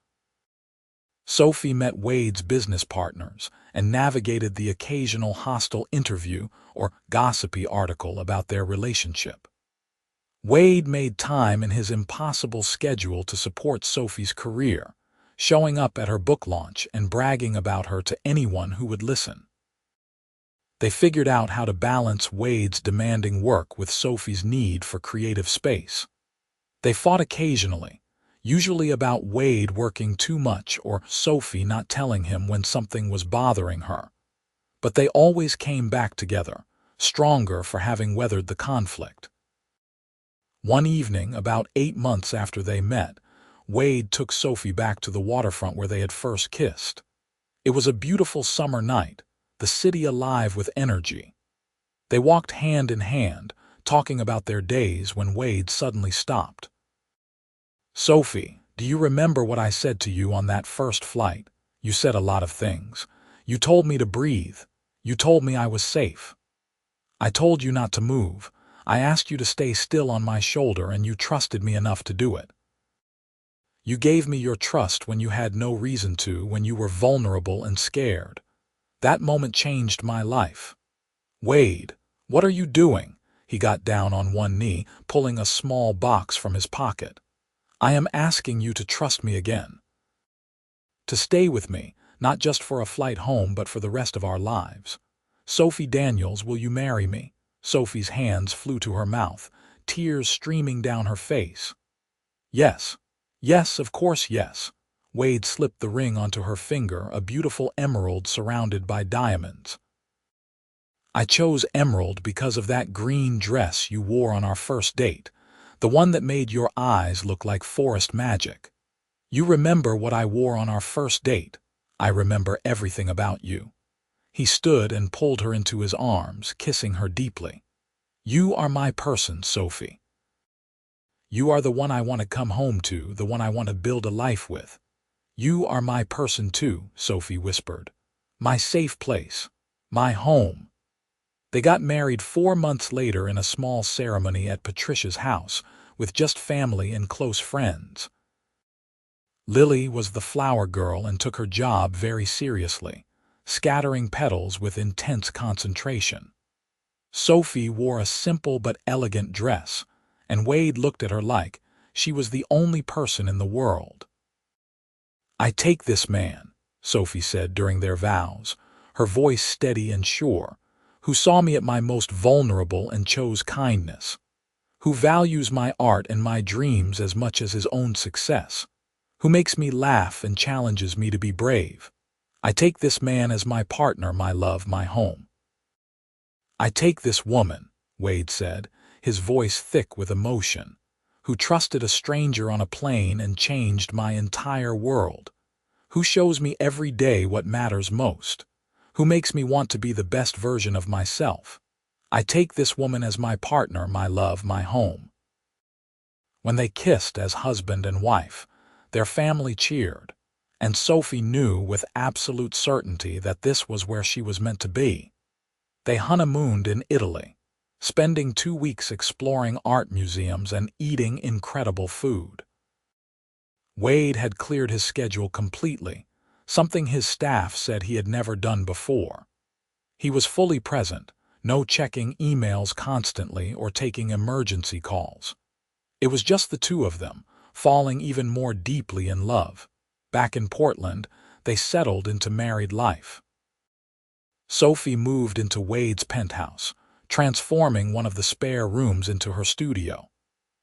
Sophie met Wade's business partners and navigated the occasional hostile interview or gossipy article about their relationship. Wade made time in his impossible schedule to support Sophie's career, showing up at her book launch and bragging about her to anyone who would listen. They figured out how to balance Wade's demanding work with Sophie's need for creative space. They fought occasionally, usually about Wade working too much or Sophie not telling him when something was bothering her. But they always came back together, stronger for having weathered the conflict. One evening, about 8 months after they met, Wade took Sophie back to the waterfront where they had first kissed. It was a beautiful summer night, the city alive with energy. They walked hand in hand, talking about their days when Wade suddenly stopped. "Sophie, do you remember what I said to you on that first flight? You said a lot of things. You told me to breathe. You told me I was safe. I told you not to move. I asked you to stay still on my shoulder, and you trusted me enough to do it. You gave me your trust when you had no reason to, when you were vulnerable and scared. That moment changed my life." "Wade, what are you doing?" He got down on one knee, pulling a small box from his pocket. "I am asking you to trust me again. To stay with me, not just for a flight home, but for the rest of our lives. Sophie Daniels, will you marry me?" Sophie's hands flew to her mouth, tears streaming down her face. "Yes. Yes, of course, yes." Wade slipped the ring onto her finger, a beautiful emerald surrounded by diamonds. "I chose emerald because of that green dress you wore on our first date, the one that made your eyes look like forest magic. You remember what I wore on our first date? I remember everything about you." He stood and pulled her into his arms, kissing her deeply. "You are my person, Sophie. You are the one I want to come home to, the one I want to build a life with." "You are my person too," Sophie whispered. "My safe place. My home." They got married 4 months later in a small ceremony at Patricia's house, with just family and close friends. Lily was the flower girl and took her job very seriously, scattering petals with intense concentration. Sophie wore a simple but elegant dress, and Wade looked at her like she was the only person in the world. "I take this man," Sophie said during their vows, her voice steady and sure, "who saw me at my most vulnerable and chose kindness, who values my art and my dreams as much as his own success, who makes me laugh and challenges me to be brave. I take this man as my partner, my love, my home." "I take this woman," Wade said, his voice thick with emotion, "who trusted a stranger on a plane and changed my entire world, who shows me every day what matters most, who makes me want to be the best version of myself. I take this woman as my partner, my love, my home." When they kissed as husband and wife, their family cheered, and Sophie knew with absolute certainty that this was where she was meant to be. They honeymooned in Italy, spending 2 weeks exploring art museums and eating incredible food. Wade had cleared his schedule completely, something his staff said he had never done before. He was fully present, no checking emails constantly or taking emergency calls. It was just the two of them, falling even more deeply in love. Back in Portland, they settled into married life. Sophie moved into Wade's penthouse, transforming one of the spare rooms into her studio.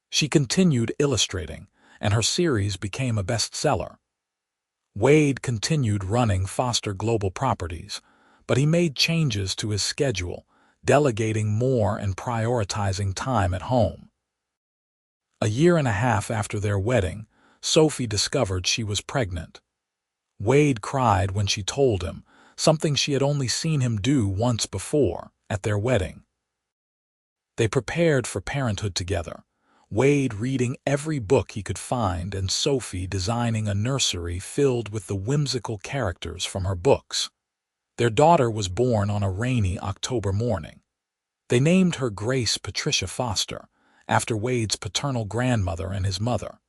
She continued illustrating, and her series became a bestseller. Wade continued running Foster Global Properties, but he made changes to his schedule, delegating more and prioritizing time at home. A year and a half after their wedding, Sophie discovered she was pregnant. Wade cried when she told him, something she had only seen him do once before, at their wedding. They prepared for parenthood together, Wade reading every book he could find and Sophie designing a nursery filled with the whimsical characters from her books. Their daughter was born on a rainy October morning. They named her Grace Patricia Foster, after Wade's paternal grandmother and his mother.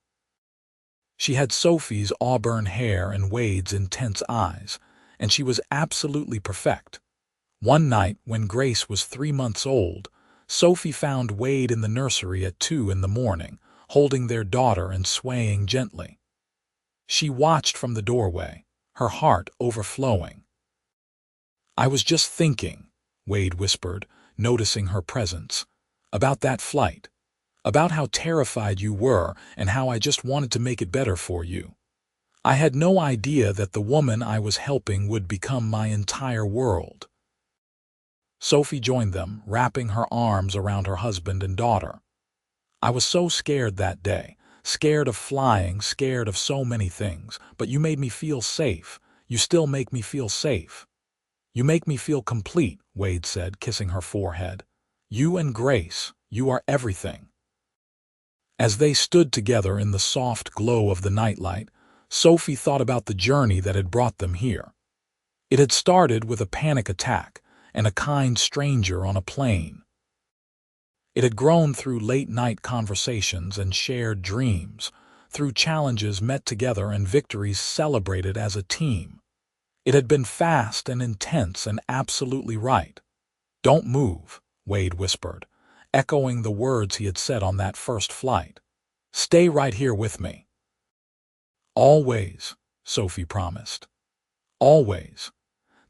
She had Sophie's auburn hair and Wade's intense eyes, and she was absolutely perfect. One night, when Grace was 3 months old, Sophie found Wade in the nursery at 2 in the morning, holding their daughter and swaying gently. She watched from the doorway, her heart overflowing. "I was just thinking," Wade whispered, noticing her presence, "about that flight, about how terrified you were and how I just wanted to make it better for you. I had no idea that the woman I was helping would become my entire world." Sophie joined them, wrapping her arms around her husband and daughter. "I was so scared that day, scared of flying, scared of so many things, but you made me feel safe. You still make me feel safe. You make me feel complete, Wade said, kissing her forehead. You and Grace, you are everything. As they stood together in the soft glow of the nightlight, Sophie thought about the journey that had brought them here. It had started with a panic attack and a kind stranger on a plane. It had grown through late-night conversations and shared dreams, through challenges met together and victories celebrated as a team. It had been fast and intense and absolutely right. "Don't move," Wade whispered, echoing the words he had said on that first flight. "Stay right here with me." "Always," Sophie promised. "Always."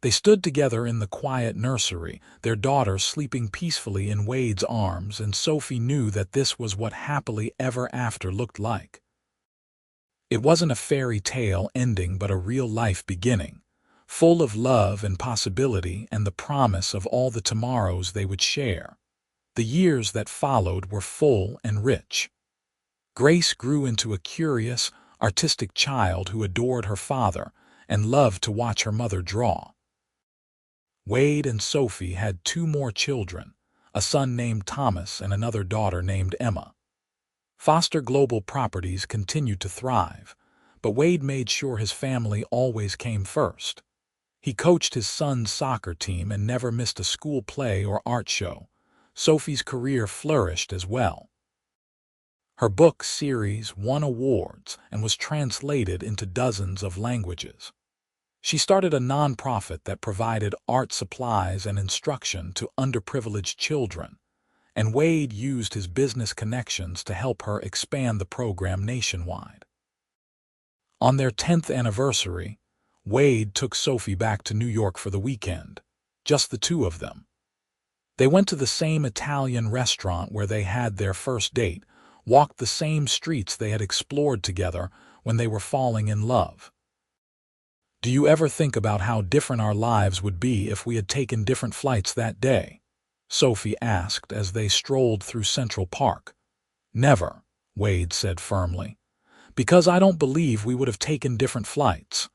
They stood together in the quiet nursery, their daughter sleeping peacefully in Wade's arms, and Sophie knew that this was what happily ever after looked like. It wasn't a fairy tale ending but a real-life beginning, full of love and possibility and the promise of all the tomorrows they would share. The years that followed were full and rich. Grace grew into a curious, artistic child who adored her father and loved to watch her mother draw. Wade and Sophie had 2 more children, a son named Thomas and another daughter named Emma. Foster Global Properties continued to thrive, but Wade made sure his family always came first. He coached his son's soccer team and never missed a school play or art show. Sophie's career flourished as well. Her book series won awards and was translated into dozens of languages. She started a nonprofit that provided art supplies and instruction to underprivileged children, and Wade used his business connections to help her expand the program nationwide. On their 10th anniversary, Wade took Sophie back to New York for the weekend, just the 2 of them. They went to the same Italian restaurant where they had their first date, walked the same streets they had explored together when they were falling in love. "Do you ever think about how different our lives would be if we had taken different flights that day?" Sophie asked as they strolled through Central Park. "Never," Wade said firmly, "because I don't believe we would have taken different flights.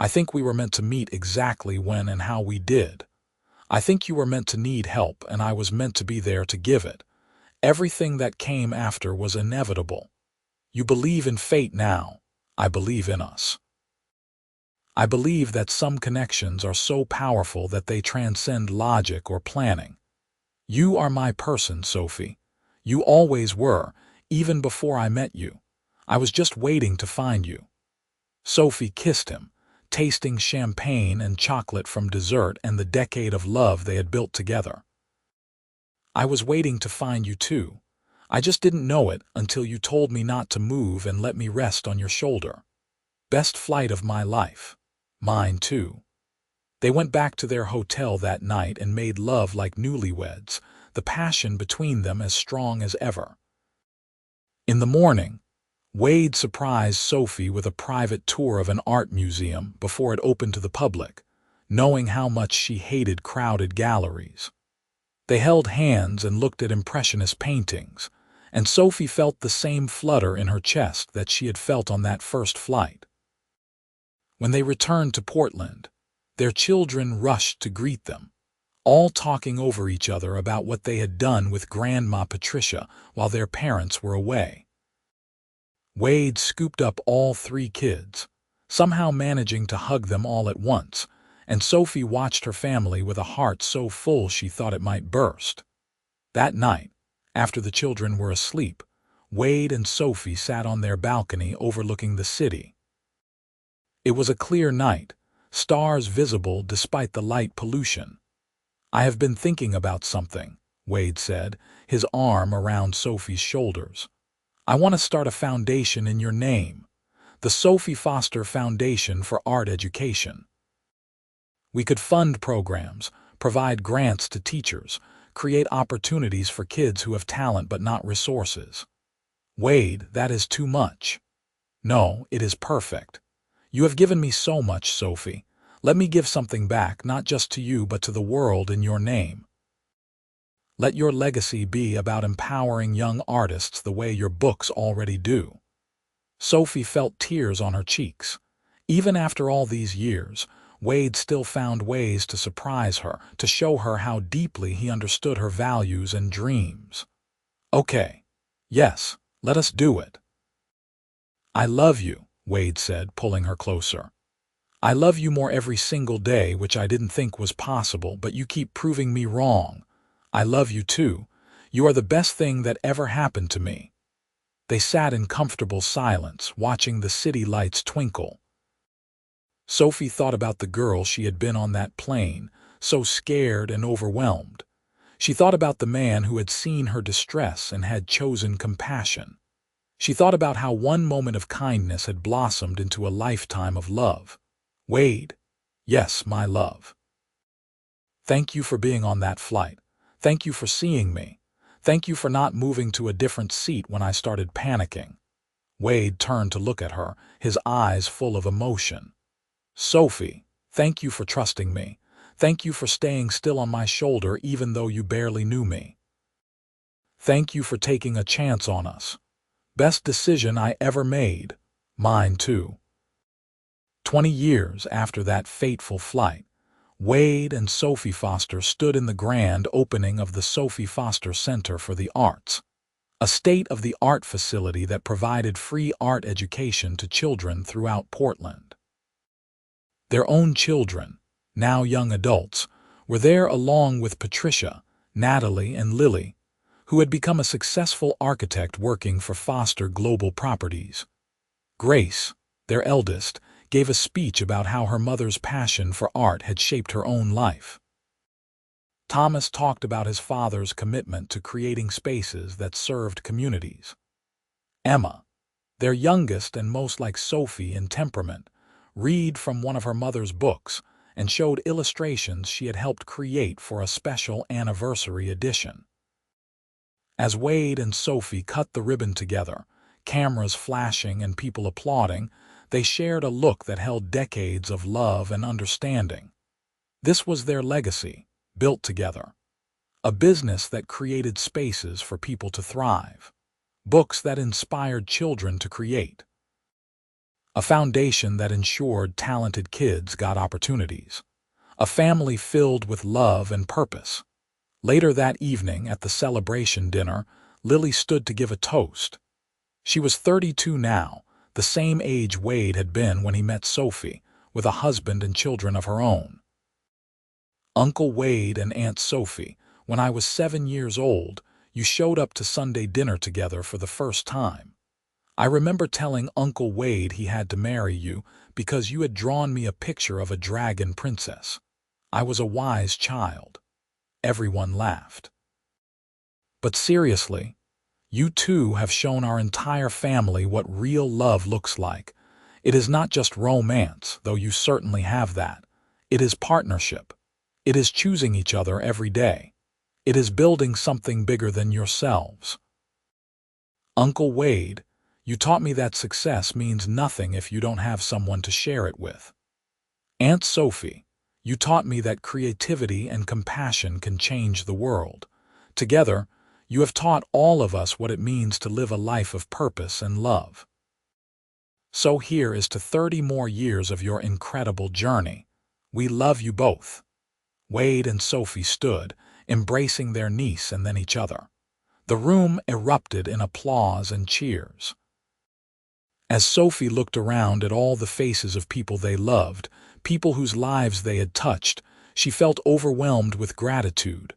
I think we were meant to meet exactly when and how we did. I think you were meant to need help and I was meant to be there to give it. Everything that came after was inevitable. You believe in fate now. I believe in us. I believe that some connections are so powerful that they transcend logic or planning. You are my person, Sophie. You always were, even before I met you. I was just waiting to find you." Sophie kissed him, tasting champagne and chocolate from dessert and the decade of love they had built together. "I was waiting to find you too. I just didn't know it until you told me not to move and let me rest on your shoulder. Best flight of my life. Mine too." They went back to their hotel that night and made love like newlyweds, the passion between them as strong as ever. In the morning, Wade surprised Sophie with a private tour of an art museum before it opened to the public, knowing how much she hated crowded galleries. They held hands and looked at impressionist paintings, and Sophie felt the same flutter in her chest that she had felt on that first flight. When they returned to Portland, their children rushed to greet them, all talking over each other about what they had done with Grandma Patricia while their parents were away. Wade scooped up all 3 kids, somehow managing to hug them all at once, and Sophie watched her family with a heart so full she thought it might burst. That night, after the children were asleep, Wade and Sophie sat on their balcony overlooking the city. It was a clear night, stars visible despite the light pollution. "I have been thinking about something," Wade said, his arm around Sophie's shoulders. "I want to start a foundation in your name, the Sophie Foster Foundation for Art Education. We could fund programs, provide grants to teachers, create opportunities for kids who have talent but not resources." "Wade, that is too much." "No, it is perfect. You have given me so much, Sophie. Let me give something back, not just to you but to the world in your name. Let your legacy be about empowering young artists the way your books already do." Sophie felt tears on her cheeks. Even after all these years, Wade still found ways to surprise her, to show her how deeply he understood her values and dreams. "Okay. Yes, let us do it." "I love you," Wade said, pulling her closer. "I love you more every single day, which I didn't think was possible, but you keep proving me wrong. I love you too. You are the best thing that ever happened to me." They sat in comfortable silence, watching the city lights twinkle. Sophie thought about the girl she had been on that plane, so scared and overwhelmed. She thought about the man who had seen her distress and had chosen compassion. She thought about how one moment of kindness had blossomed into a lifetime of love. "Wade, yes, my love. Thank you for being on that flight. Thank you for seeing me. Thank you for not moving to a different seat when I started panicking." Wade turned to look at her, his eyes full of emotion. "Sophie, thank you for trusting me. Thank you for staying still on my shoulder even though you barely knew me. Thank you for taking a chance on us. Best decision I ever made. Mine too." 20 years after that fateful flight, Wade and Sophie Foster stood in the grand opening of the Sophie Foster Center for the Arts, a state-of-the-art facility that provided free art education to children throughout Portland. Their own children, now young adults, were there along with Patricia, Natalie, and Lily, who had become a successful architect working for Foster Global Properties. Grace, their eldest, gave a speech about how her mother's passion for art had shaped her own life. Thomas talked about his father's commitment to creating spaces that served communities. Emma, their youngest and most like Sophie in temperament, read from one of her mother's books and showed illustrations she had helped create for a special anniversary edition. As Wade and Sophie cut the ribbon together, cameras flashing and people applauding, they shared a look that held decades of love and understanding. This was their legacy, built together. A business that created spaces for people to thrive. Books that inspired children to create. A foundation that ensured talented kids got opportunities. A family filled with love and purpose. Later that evening at the celebration dinner, Lily stood to give a toast. She was 32 now, the same age Wade had been when he met Sophie, with a husband and children of her own. "Uncle Wade and Aunt Sophie, when I was 7 years old, you showed up to Sunday dinner together for the first time. I remember telling Uncle Wade he had to marry you because you had drawn me a picture of a dragon princess. I was a wise child." Everyone laughed. "But seriously, you two have shown our entire family what real love looks like. It is not just romance, though you certainly have that. It is partnership. It is choosing each other every day. It is building something bigger than yourselves. Uncle Wade, you taught me that success means nothing if you don't have someone to share it with. Aunt Sophie, you taught me that creativity and compassion can change the world. Together, you have taught all of us what it means to live a life of purpose and love. So here is to 30 more years of your incredible journey. We love you both." Wade and Sophie stood, embracing their niece and then each other. The room erupted in applause and cheers. As Sophie looked around at all the faces of people they loved, people whose lives they had touched, she felt overwhelmed with gratitude.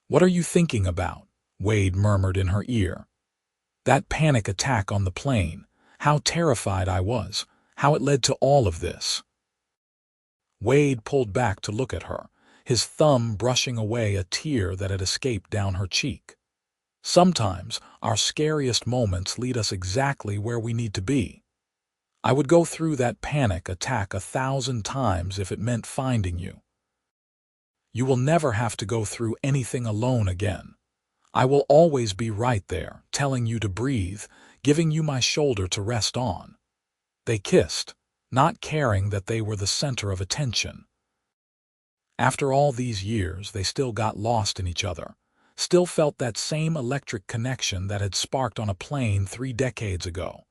"What are you thinking about?" Wade murmured in her ear. "That panic attack on the plane. How terrified I was. How it led to all of this." Wade pulled back to look at her, his thumb brushing away a tear that had escaped down her cheek. "Sometimes our scariest moments lead us exactly where we need to be. I would go through that panic attack 1,000 times if it meant finding you. You will never have to go through anything alone again. I will always be right there, telling you to breathe, giving you my shoulder to rest on." They kissed, not caring that they were the center of attention. After all these years, they still got lost in each other, still felt that same electric connection that had sparked on a plane 3 decades ago.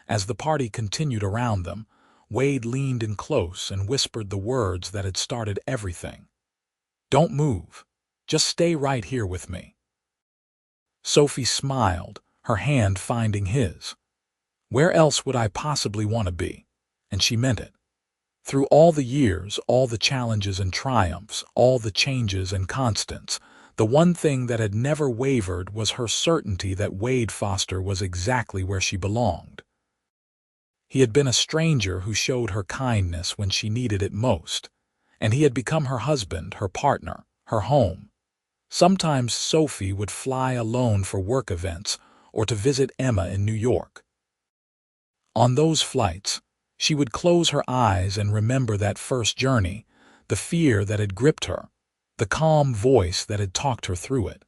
As the party continued around them, Wade leaned in close and whispered the words that had started everything. "Don't move. Just stay right here with me." Sophie smiled, her hand finding his. "Where else would I possibly want to be?" And she meant it. Through all the years, all the challenges and triumphs, all the changes and constants, the one thing that had never wavered was her certainty that Wade Foster was exactly where she belonged. He had been a stranger who showed her kindness when she needed it most, and he had become her husband, her partner, her home. Sometimes Sophie would fly alone for work events or to visit Emma in New York. On those flights, she would close her eyes and remember that first journey, the fear that had gripped her, the calm voice that had talked her through it.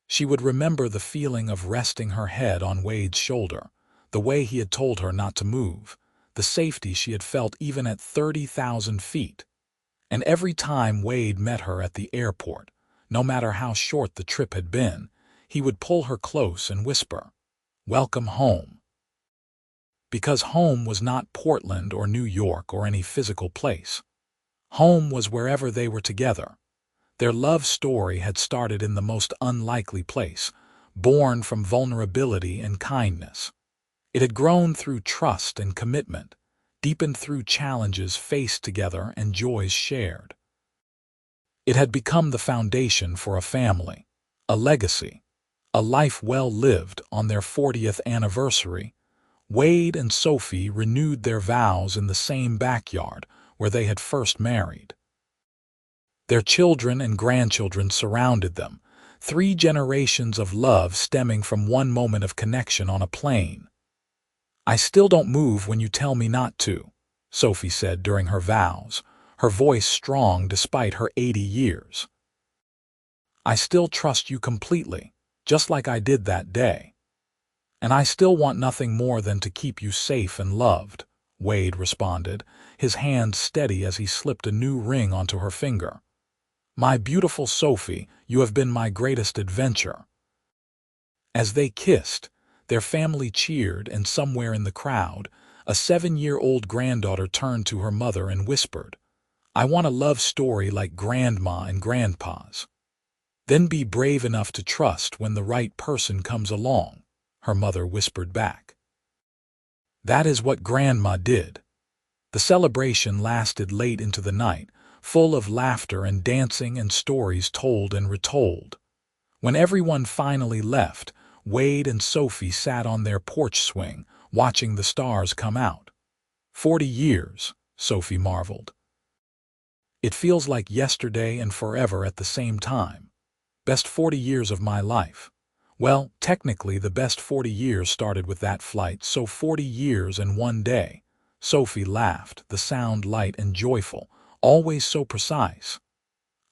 She would remember the feeling of resting her head on Wade's shoulder, the way he had told her not to move, the safety she had felt even at 30,000 feet. And every time Wade met her at the airport, no matter how short the trip had been, he would pull her close and whisper, "Welcome home." Because home was not Portland or New York or any physical place. Home was wherever they were together. Their love story had started in the most unlikely place, born from vulnerability and kindness. It had grown through trust and commitment, deepened through challenges faced together and joys shared. It had become the foundation for a family, a legacy, a life well lived. On their 40th anniversary, Wade and Sophie renewed their vows in the same backyard where they had first married. Their children and grandchildren surrounded them, 3 generations of love stemming from one moment of connection on a plane. "I still don't move when you tell me not to," Sophie said during her vows, her voice strong despite her 80 years. "I still trust you completely, just like I did that day. And I still want nothing more than to keep you safe and loved," Wade responded, his hand steady as he slipped a new ring onto her finger. "My beautiful Sophie, you have been my greatest adventure." As they kissed, their family cheered, and somewhere in the crowd, a 7-year-old granddaughter turned to her mother and whispered, "I want a love story like Grandma and Grandpa's." "Then be brave enough to trust when the right person comes along," her mother whispered back. That is what Grandma did. The celebration lasted late into the night, full of laughter and dancing and stories told and retold. When everyone finally left, Wade and Sophie sat on their porch swing, watching the stars come out. 40 years, Sophie marveled. "It feels like yesterday and forever at the same time. Best 40 years of my life." Well, technically the best 40 years started with that flight, so 40 years and 1 day. Sophie laughed, the sound light and joyful, always so precise.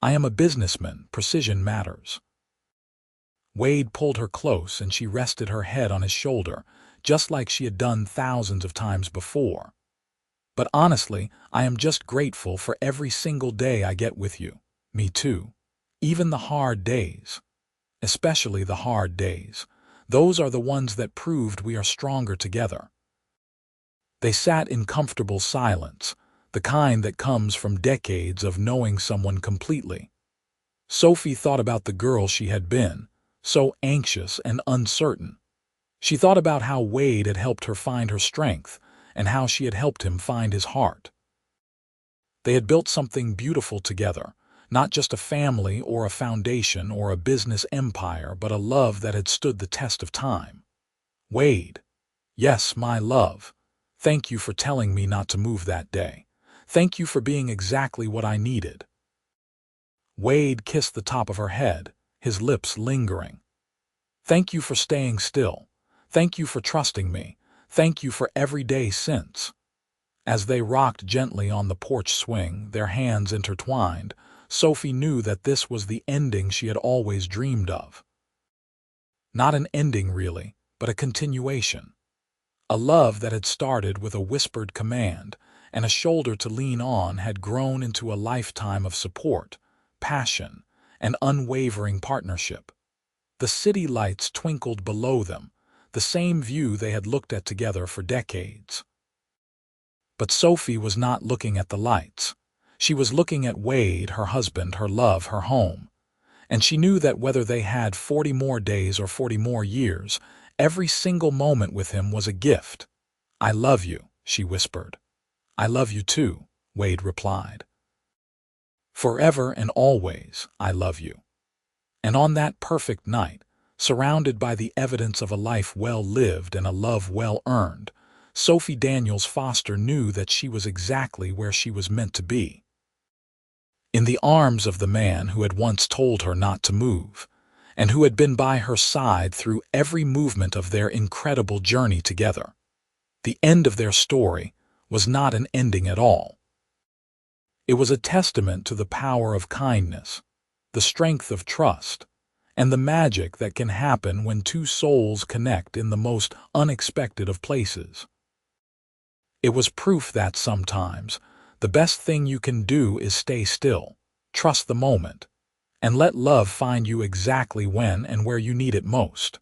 "I am a businessman, precision matters." Wade pulled her close and she rested her head on his shoulder, just like she had done thousands of times before. "But honestly, I am just grateful for every single day I get with you." "Me too. Even the hard days. Especially the hard days. Those are the ones that proved we are stronger together." They sat in comfortable silence, the kind that comes from decades of knowing someone completely. Sophie thought about the girl she had been, so anxious and uncertain. She thought about how Wade had helped her find her strength and how she had helped him find his heart. They had built something beautiful together, not just a family or a foundation or a business empire, but a love that had stood the test of time. "Wade, yes, my love, thank you for telling me not to move that day. Thank you for being exactly what I needed." Wade kissed the top of her head, his lips lingering. "Thank you for staying still. Thank you for trusting me. Thank you for every day since." As they rocked gently on the porch swing, their hands intertwined, Sophie knew that this was the ending she had always dreamed of. Not an ending, really, but a continuation. A love that had started with a whispered command and a shoulder to lean on had grown into a lifetime of support, passion, and unwavering partnership. The city lights twinkled below them, the same view they had looked at together for decades. But Sophie was not looking at the lights. She was looking at Wade, her husband, her love, her home. And she knew that whether they had 40 more days or 40 more years, every single moment with him was a gift. "I love you," she whispered. "I love you too," Wade replied. "Forever and always, I love you." And on that perfect night, surrounded by the evidence of a life well lived and a love well earned, Sophie Daniels Foster knew that she was exactly where she was meant to be. In the arms of the man who had once told her not to move, and who had been by her side through every movement of their incredible journey together. The end of their story was not an ending at all. It was a testament to the power of kindness, the strength of trust, and the magic that can happen when two souls connect in the most unexpected of places. It was proof that sometimes the best thing you can do is stay still, trust the moment, and let love find you exactly when and where you need it most.